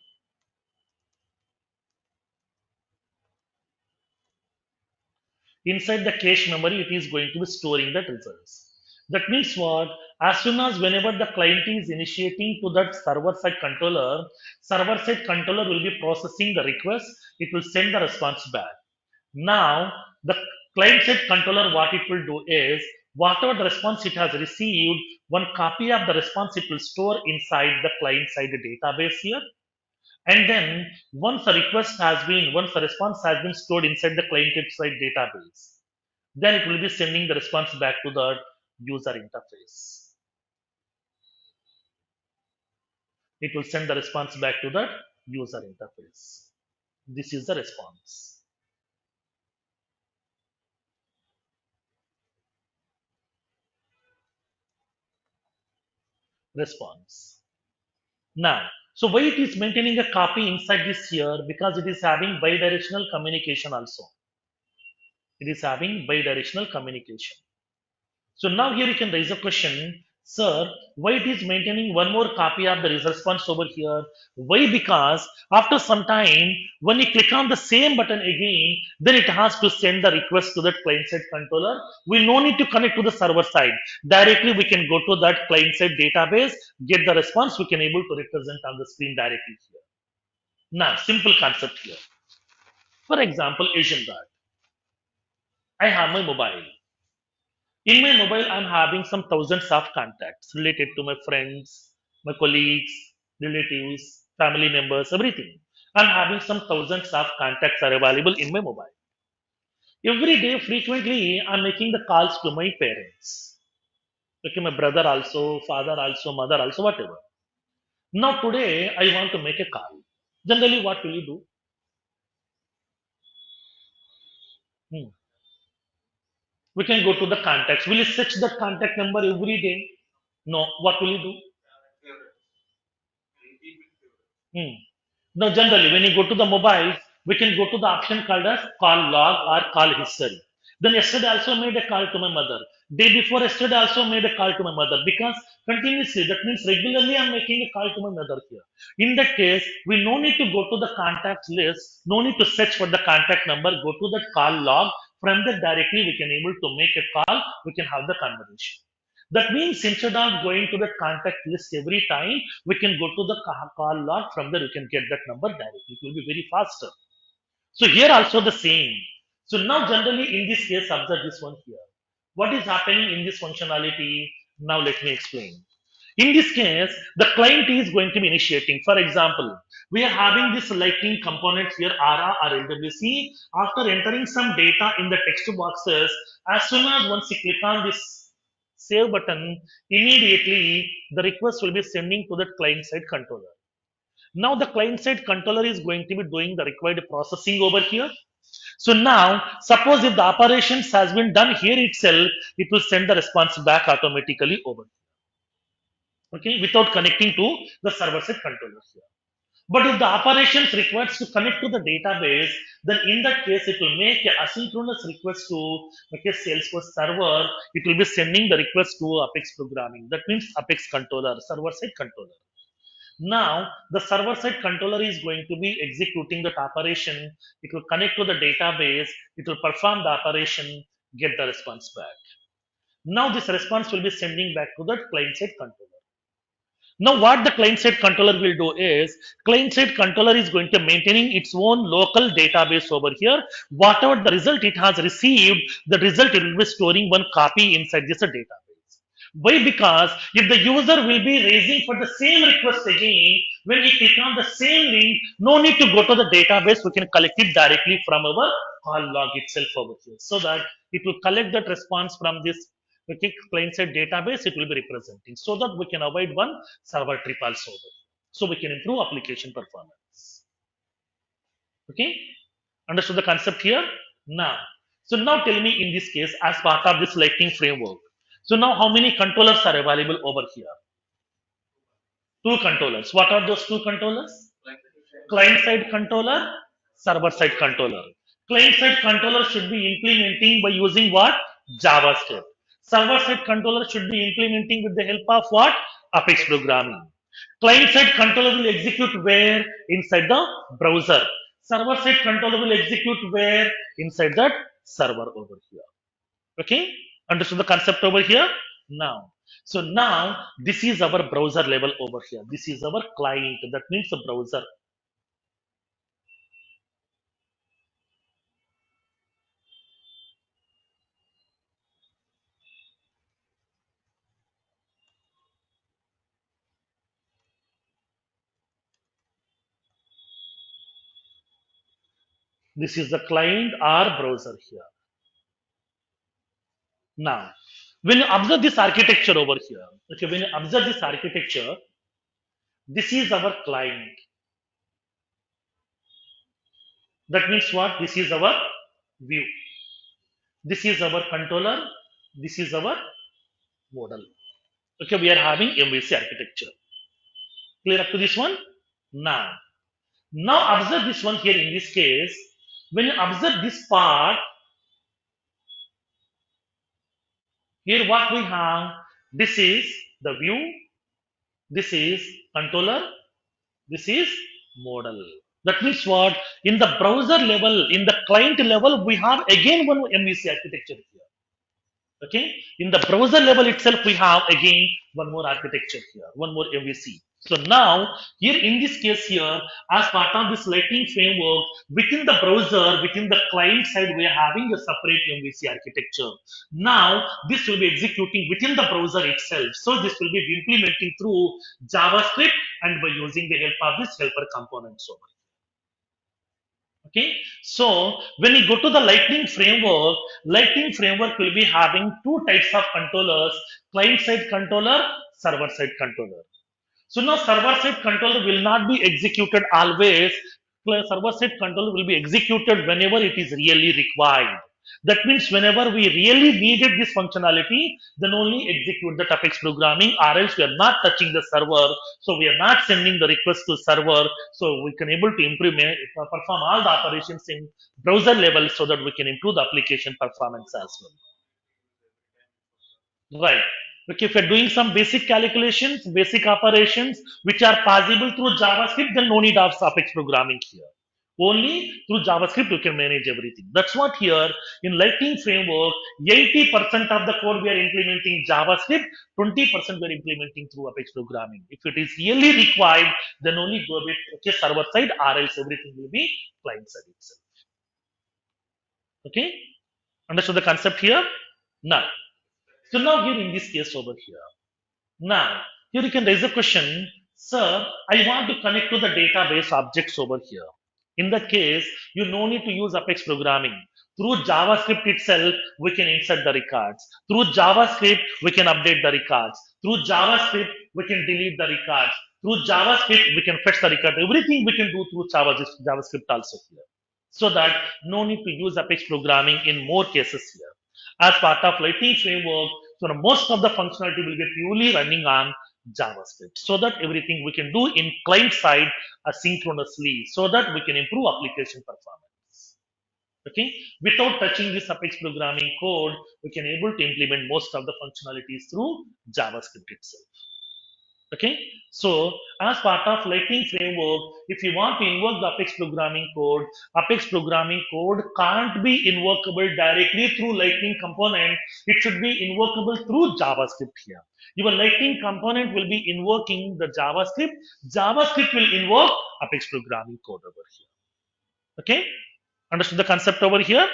Inside the cache memory, it is going to be storing the results. That means what? As soon as whenever the client is initiating to that server side controller will be processing the request. It will send the response back. Now, the client side controller, what it will do is, whatever the response it has received, one copy of the response it will store inside the client side database here. And then once the response has been stored inside the client side database, then it will be sending the response back to the user interface. It will send the response back to the user interface. This is the response. Response. Now, so why it is maintaining a copy inside this here? Because it is having bidirectional communication also. It is having bidirectional communication. So now here you can raise a question. Sir, why it is maintaining one more copy of the response over here? Why? Because after some time, when you click on the same button again, then it has to send the request to that client side controller. We no need to connect to the server side. Directly, we can go to that client side database, get the response. We can able to represent on the screen directly here. Now, simple concept here. For example, Asian Guard. I have my mobile. In my mobile, I'm having some thousands of contacts related to my friends, my colleagues, relatives, family members, everything. I'm having some thousands of contacts are available in my mobile. Every day, frequently, I'm making the calls to my parents. Okay, my brother also, father also, mother also, whatever. Now today, I want to make a call. Generally, what will you do? Hmm. We can go to the contacts. Will you search the contact number every day? No. What will you do? Hmm. Now, generally, when you go to the mobile, we can go to the option called as call log or call history. Then yesterday also made a call to my mother. Day before yesterday also made a call to my mother because continuously, that means regularly I'm making a call to my mother here. In that case, we no need to go to the contacts list, no need to search for the contact number, go to that call log. From that directly we can able to make a call, we can have the conversation. That means instead of going to the contact list every time, we can go to the call log. From there, we can get that number directly. It will be very faster. So here also the same. So now generally in this case, observe this one here. What is happening in this functionality? Now let me explain. In this case, the client is going to be initiating. For example, we are having this lightning components here, ARA or LWC. After entering some data in the text boxes, as soon as once you click on this save button, immediately the request will be sending to the client side controller. Now the client side controller is going to be doing the required processing over here. So now, suppose if the operations has been done here itself, it will send the response back automatically over. Okay, without connecting to the server side controllers here. But if the operations requires to connect to the database, then in that case, it will make a asynchronous request to make a Salesforce server. It will be sending the request to Apex programming. That means Apex controller, server side controller. Now, the server side controller is going to be executing that operation. It will connect to the database. It will perform the operation, get the response back. Now, this response will be sending back to the client side controller. Now, what the client side controller will do is, client side controller is going to maintaining its own local database over here. Whatever the result it has received, the result it will be storing one copy inside this database. Why? Because if the user will be raising for the same request again, when we click on the same link, no need to go to the database. We can collect it directly from our call log itself over here, so that it will collect that response from this client side database. It will be representing, so that we can avoid one server trip also. So we can improve application performance. Okay, understood the concept here now. So now tell me in this case, as part of this lightning framework, so now how many controllers are available over here? Two controllers. What are those two controllers? Client side controller, server side controller. Client side controller should be implementing by using what? JavaScript. Server side controller should be implementing with the help of what? Apex programming. Client side controller will execute where? Inside the browser. Server side controller will execute where? Inside that server over here. Okay, understood the concept over here now. So now this is our browser level over here. This is our client. That means the browser. This is the client or browser here. Now, when you observe this architecture over here, okay, when you observe this architecture, this is our client. That means what? This is our view. This is our controller. This is our model. Okay, we are having MVC architecture. Clear up to this one? Now, observe this one here in this case. When you observe this part, here what we have, this is the view, this is controller, this is model. That means what? In the browser level, in the client level, we have again one MVC architecture here. Okay, in the browser level itself we have again one more architecture here, one more MVC. So now here in this case here, as part of this lightning framework, within the browser, within the client side, we are having a separate MVC architecture. Now this will be executing within the browser itself, so this will be implementing through JavaScript and by using the help of this helper components over. Okay, so when you go to the Lightning framework will be having two types of controllers: client side controller, server side controller. So now server side controller will not be executed always. Server side controller will be executed whenever it is really required. That means whenever we really needed this functionality, then only execute the Apex programming, or else we are not touching the server. So we are not sending the request to server. So we can able to implement, perform all the operations in browser level so that we can improve the application performance as well. Right. Okay, if you're doing some basic calculations, basic operations which are possible through JavaScript, then no need of Apex programming here. Only through JavaScript you can manage everything. That's what here in Lightning framework, 80% of the code we are implementing JavaScript, 20% we are implementing through Apex programming. If it is really required, then only go with okay, server side, or else everything will be client side itself. Okay, understood the concept here? Now, so now here in this case over here. Now, here you can raise a question, sir, I want to connect to the database objects over here. In that case, you no need to use Apex programming. Through JavaScript itself, we can insert the records. Through JavaScript, we can update the records. Through JavaScript, we can delete the records. Through JavaScript, we can fetch the record. Everything we can do through JavaScript also here. So that no need to use Apex programming in more cases here. As part of Lightning framework, so most of the functionality will be purely running on JavaScript, so that everything we can do in client side asynchronously, so that we can improve application performance. Okay, without touching this Apex programming code, we can able to implement most of the functionalities through JavaScript itself. Okay, so as part of Lightning framework, if you want to invoke the Apex programming code can't be invocable directly through Lightning component. It should be invocable through JavaScript here. Your Lightning component will be invoking the JavaScript. JavaScript will invoke Apex programming code over here. Okay, understood the concept over here?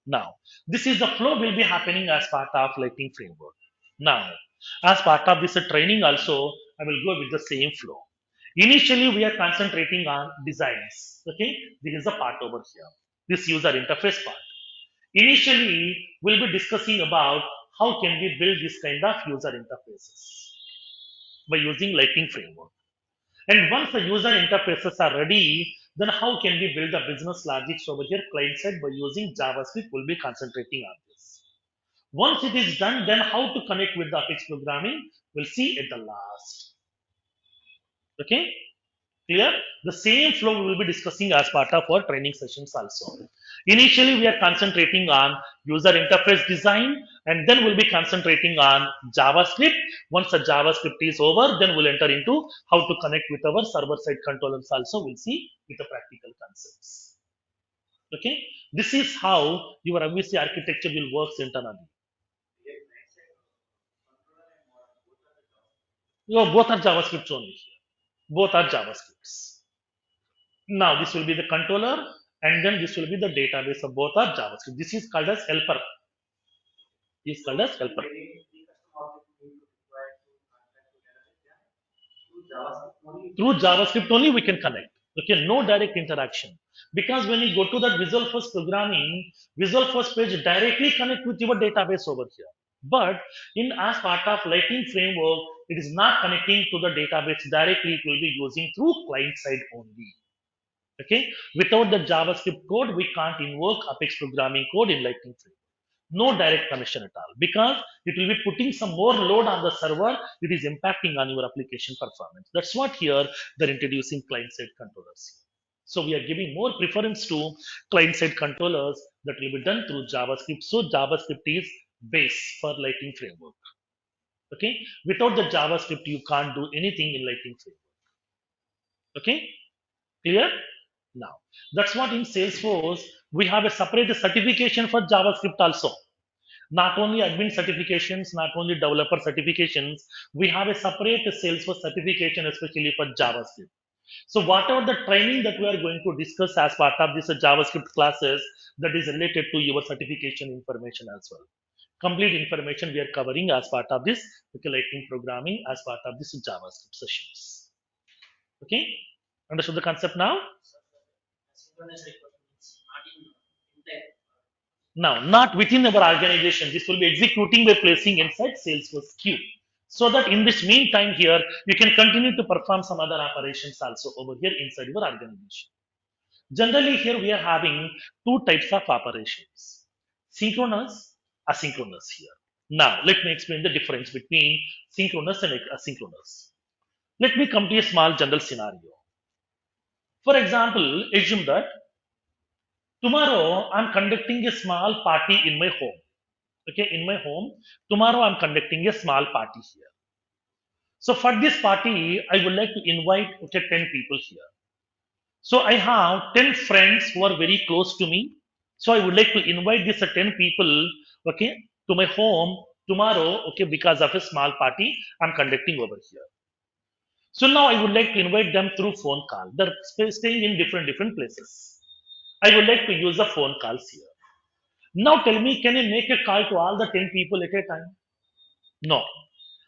Now, this is the flow will be happening as part of Lightning framework. Now, as part of this training also, I will go with the same flow. Initially, we are concentrating on designs. Okay, this is the part over here. This user interface part. Initially, we'll be discussing about how can we build this kind of user interfaces by using Lightning framework. And once the user interfaces are ready, then how can we build the business logics over here client side by using JavaScript? We'll be concentrating on this. Once it is done, then how to connect with the Apex programming, we'll see at the last. Okay, clear? The same flow we will be discussing as part of our training sessions also. Initially, we are concentrating on user interface design, and then we'll be concentrating on JavaScript. Once the JavaScript is over, then we'll enter into how to connect with our server-side controllers also. We'll see with the practical concepts. Okay, this is how your MVC architecture will work internally. Both are JavaScripts only. Both are JavaScripts. Now this will be the controller, and then this will be the database of both are JavaScript. This is called as helper. This is called as helper. Through JavaScript only we can connect. Okay, no direct interaction. Because when you go to that Visual First programming, Visual First page directly connect with your database over here. But in as part of Lightning framework, it is not connecting to the database directly. It will be using through client side only. Okay, without the JavaScript code, we can't invoke Apex programming code in Lightning framework. No direct connection at all, because it will be putting some more load on the server. It is impacting on your application performance. That's what here they're introducing client-side controllers. So we are giving more preference to client-side controllers that will be done through JavaScript. So JavaScript is base for Lightning framework. Okay, without the JavaScript, you can't do anything in Lightning framework. Okay, clear? Now, that's what in Salesforce we have a separate certification for JavaScript also. Not only admin certifications, not only developer certifications, we have a separate Salesforce certification especially for JavaScript. So whatever the training that we are going to discuss as part of this JavaScript classes, that is related to your certification information as well. Complete information we are covering as part of this Lightning programming as part of this JavaScript sessions. Okay, understood the concept now? Now, not within our organization. This will be executing by placing inside Salesforce queue. So that in this meantime here, you can continue to perform some other operations also over here inside your organization. Generally, here we are having two types of operations: synchronous, asynchronous here. Now, let me explain the difference between synchronous and asynchronous. Let me come to a small general scenario. For example, assume that tomorrow I'm conducting a small party in my home. Okay, in my home, tomorrow I'm conducting a small party here. So for this party, I would like to invite 10 people here. So I have 10 friends who are very close to me. So I would like to invite these 10 people, okay, to my home tomorrow, okay, because of a small party I'm conducting over here. So now I would like to invite them through phone call. They're staying in different places. I would like to use the phone calls here. Now tell me, can I make a call to all the 10 people at a time? No.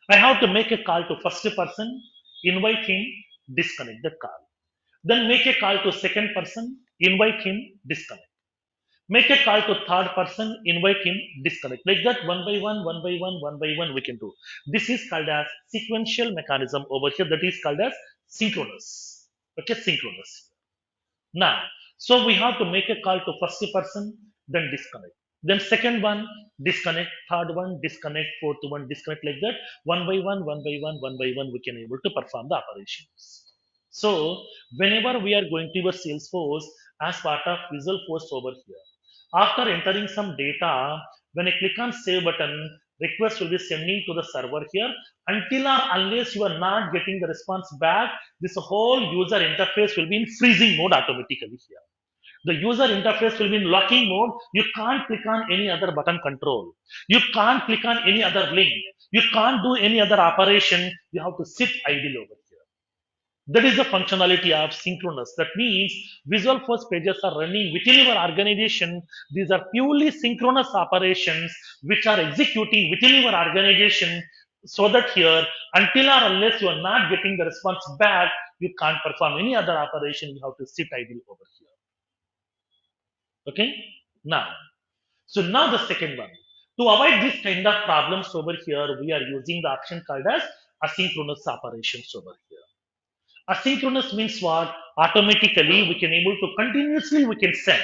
I have to make a call to first person, invite him, disconnect the call. Then make a call to second person, invite him, disconnect. Make a call to third person, invite him, disconnect. Like that, one by one, one by one, one by one, we can do. This is called as sequential mechanism over here. That is called as synchronous. Okay, synchronous. Now, so we have to make a call to first person, then disconnect. Then second one, disconnect. Third one, disconnect. Fourth one, disconnect. Like that, one by one, one by one, one by one, we can able to perform the operations. So whenever we are going to your Salesforce as part of Visual Force over here, after entering some data, when I click on Save button, request will be sending to the server here. Until or unless you are not getting the response back, this whole user interface will be in freezing mode automatically here. The user interface will be in locking mode. You can't click on any other button control. You can't click on any other link. You can't do any other operation. You have to sit idle over here. That is the functionality of synchronous. That means Visual Force pages are running within your organization. These are purely synchronous operations which are executing within your organization, so that here, until or unless you are not getting the response back, you can't perform any other operation. You have to sit idle over here. Okay? Now, so now the second one. To avoid this kind of problems over here, we are using the option called as asynchronous operations over here. Asynchronous means what? Automatically we can able to continuously we can send.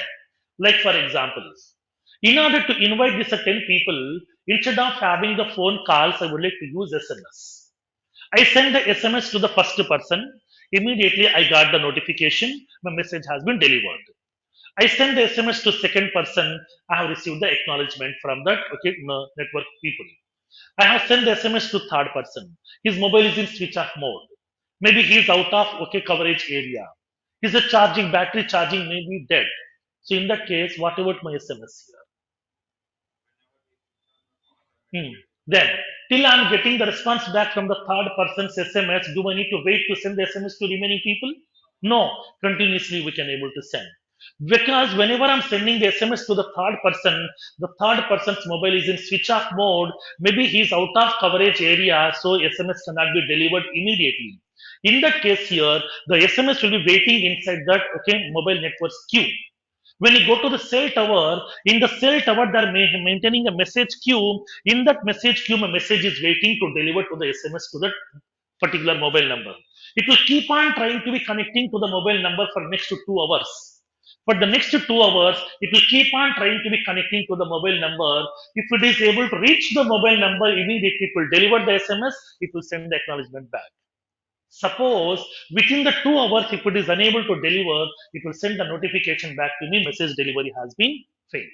Like for example, in order to invite these 10 people, instead of having the phone calls, I would like to use SMS. I send the SMS to the first person. Immediately I got the notification. My message has been delivered. I send the SMS to second person. I have received the acknowledgement from that network people. I have sent the SMS to third person. His mobile is in switch off mode. Maybe he is out of coverage area. His battery charging may be dead. So in that case, what about my SMS here? Then, till I'm getting the response back from the third person's SMS, do I need to wait to send the SMS to remaining people? No, continuously we can able to send. Because whenever I'm sending the SMS to the third person's mobile is in switch off mode, maybe he's out of coverage area, so SMS cannot be delivered immediately. In that case here, the SMS will be waiting inside that mobile network's queue. When you go to the cell tower, in the cell tower, they're maintaining a message queue. In that message queue, a message is waiting to deliver to the SMS to that particular mobile number. It will keep on trying to be connecting to the mobile number for next to 2 hours. For the next 2 hours, it will keep on trying to be connecting to the mobile number. If it is able to reach the mobile number immediately, it will deliver the SMS, it will send the acknowledgement back. Suppose within the 2 hours, if it is unable to deliver, it will send a notification back to me, message delivery has been failed.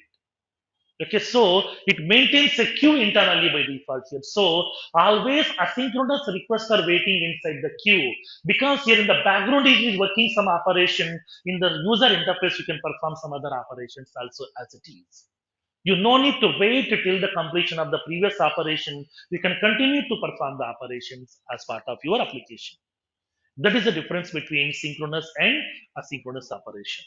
Okay, so it maintains a queue internally by default here. So always asynchronous requests are waiting inside the queue because here in the background it is working some operation in the user interface. You can perform some other operations also as it is. You no need to wait till the completion of the previous operation. You can continue to perform the operations as part of your application. That is the difference between synchronous and asynchronous operation.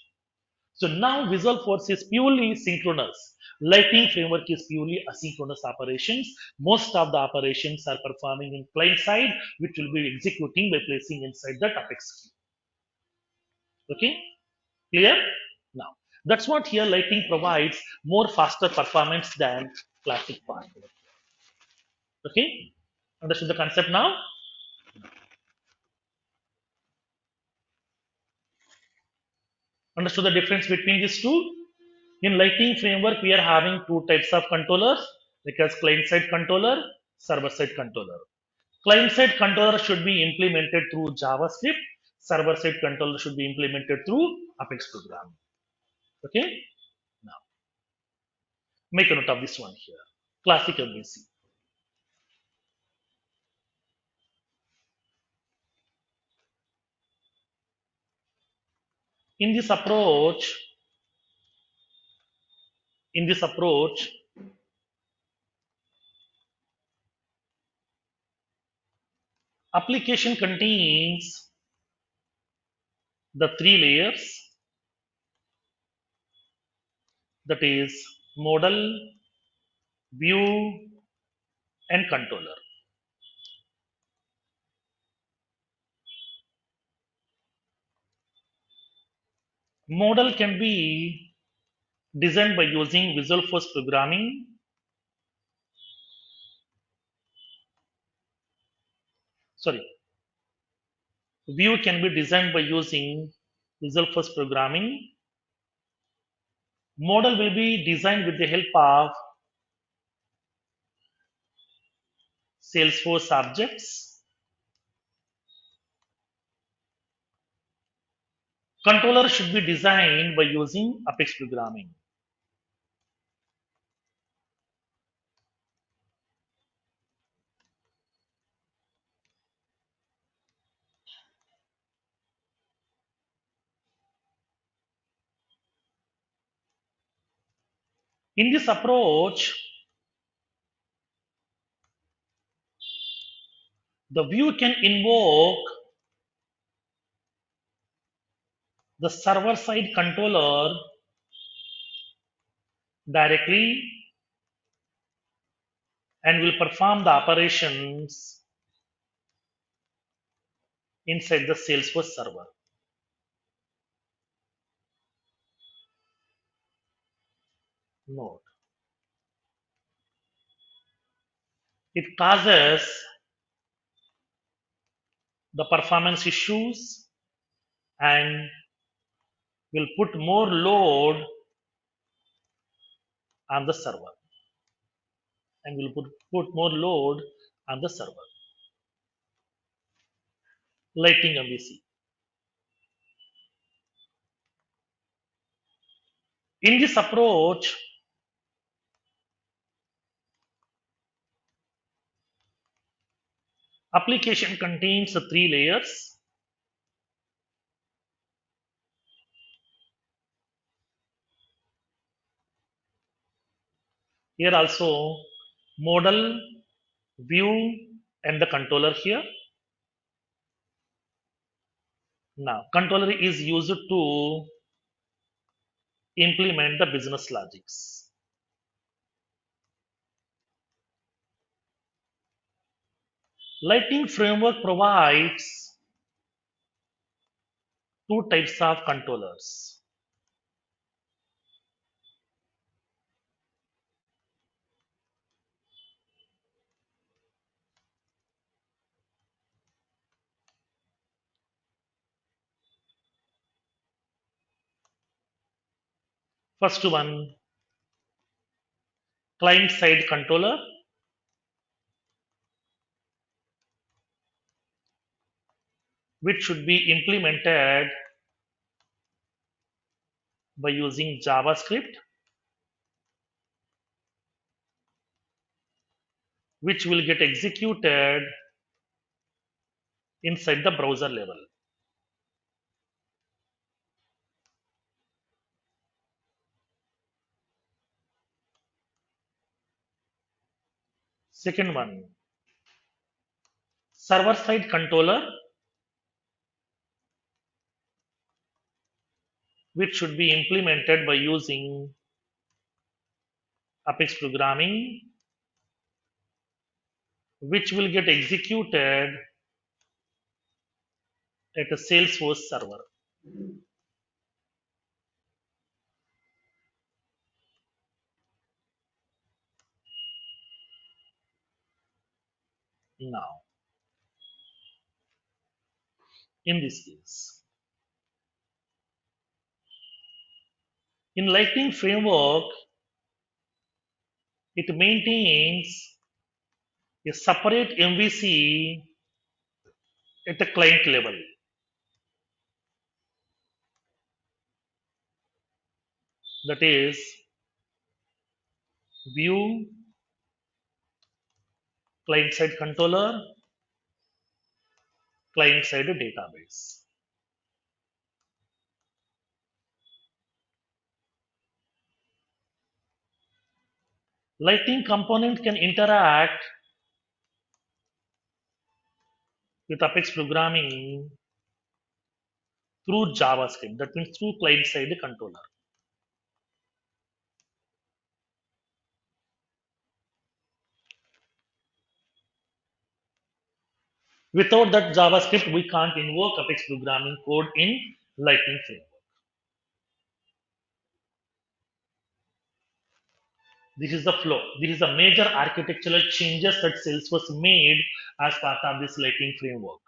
So now Visual Force is purely synchronous. Lightning framework is purely asynchronous operations. Most of the operations are performing in client side, which will be executing by placing inside the Apex queue. Okay, clear? Now that's what here Lightning provides more faster performance than classic part. Okay, understood the concept now? Understood the difference between these two? In Lightning framework, we are having two types of controllers, like as client-side controller, server-side controller. Client-side controller should be implemented through JavaScript. Server-side controller should be implemented through Apex program. Okay. Now, make a note of this one here. Classic MVC. In this approach, in this approach, application contains the three layers, that is model, view, and controller. Model can be designed by using Visual Force programming. Sorry, view can be designed by using Visual Force programming. Model will be designed with the help of Salesforce objects. Controller should be designed by using Apex programming. In this approach, the view can invoke the server side controller directly and will perform the operations inside the Salesforce server node. It causes the performance issues and will put more load on the server and will put more load on the server. Lightning MVC. In this approach, application contains three layers. Here also model, view, and the controller here. Now, controller is used to implement the business logics. Lightning framework provides two types of controllers. First one, client side controller, which should be implemented by using JavaScript. which will get executed inside the browser level. Second one, server side controller, which should be implemented by using Apex programming, which will get executed at a Salesforce server. Now, in this case, in Lightning framework, it maintains a separate MVC at the client level. That is view client side controller, client side database. Lightning component can interact with Apex programming through JavaScript. That means through client side controller. Without that JavaScript, we can't invoke Apex programming code in Lightning framework. This is the flow. This is the major architectural changes that Salesforce made as part of this Lightning framework.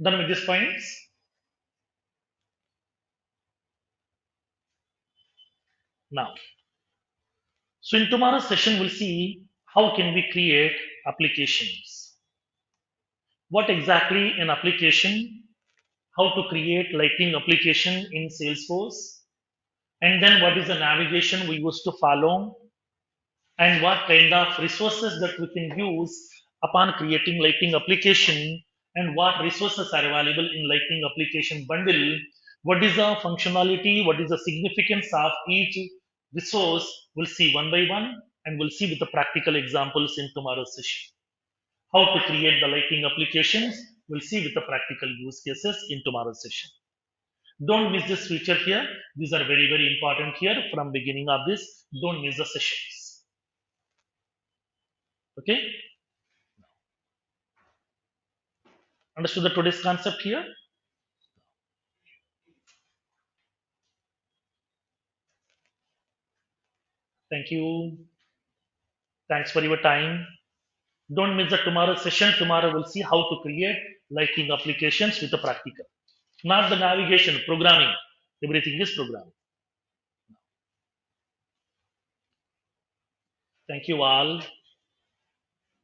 Done with these points? Now, so in tomorrow's session, we'll see how can we create applications. What exactly an application, how to create lightning application in Salesforce, and then what is the navigation we used to follow, and what kind of resources that we can use upon creating lightning application, and what resources are available in lightning application bundle, what is the functionality, what is the significance of each resource, we'll see one by one, and we'll see with the practical examples in tomorrow's session. How to create the lightning applications, we'll see with the practical use cases in tomorrow's session. Don't miss this feature here. These are very, very important here from beginning of this. Don't miss the sessions. Okay, understood the today's concept here? Thank you. Thanks for your time. Don't miss the tomorrow session. Tomorrow we'll see how to create lighting applications with the practical. Not the navigation, programming. Everything is programming. Thank you all.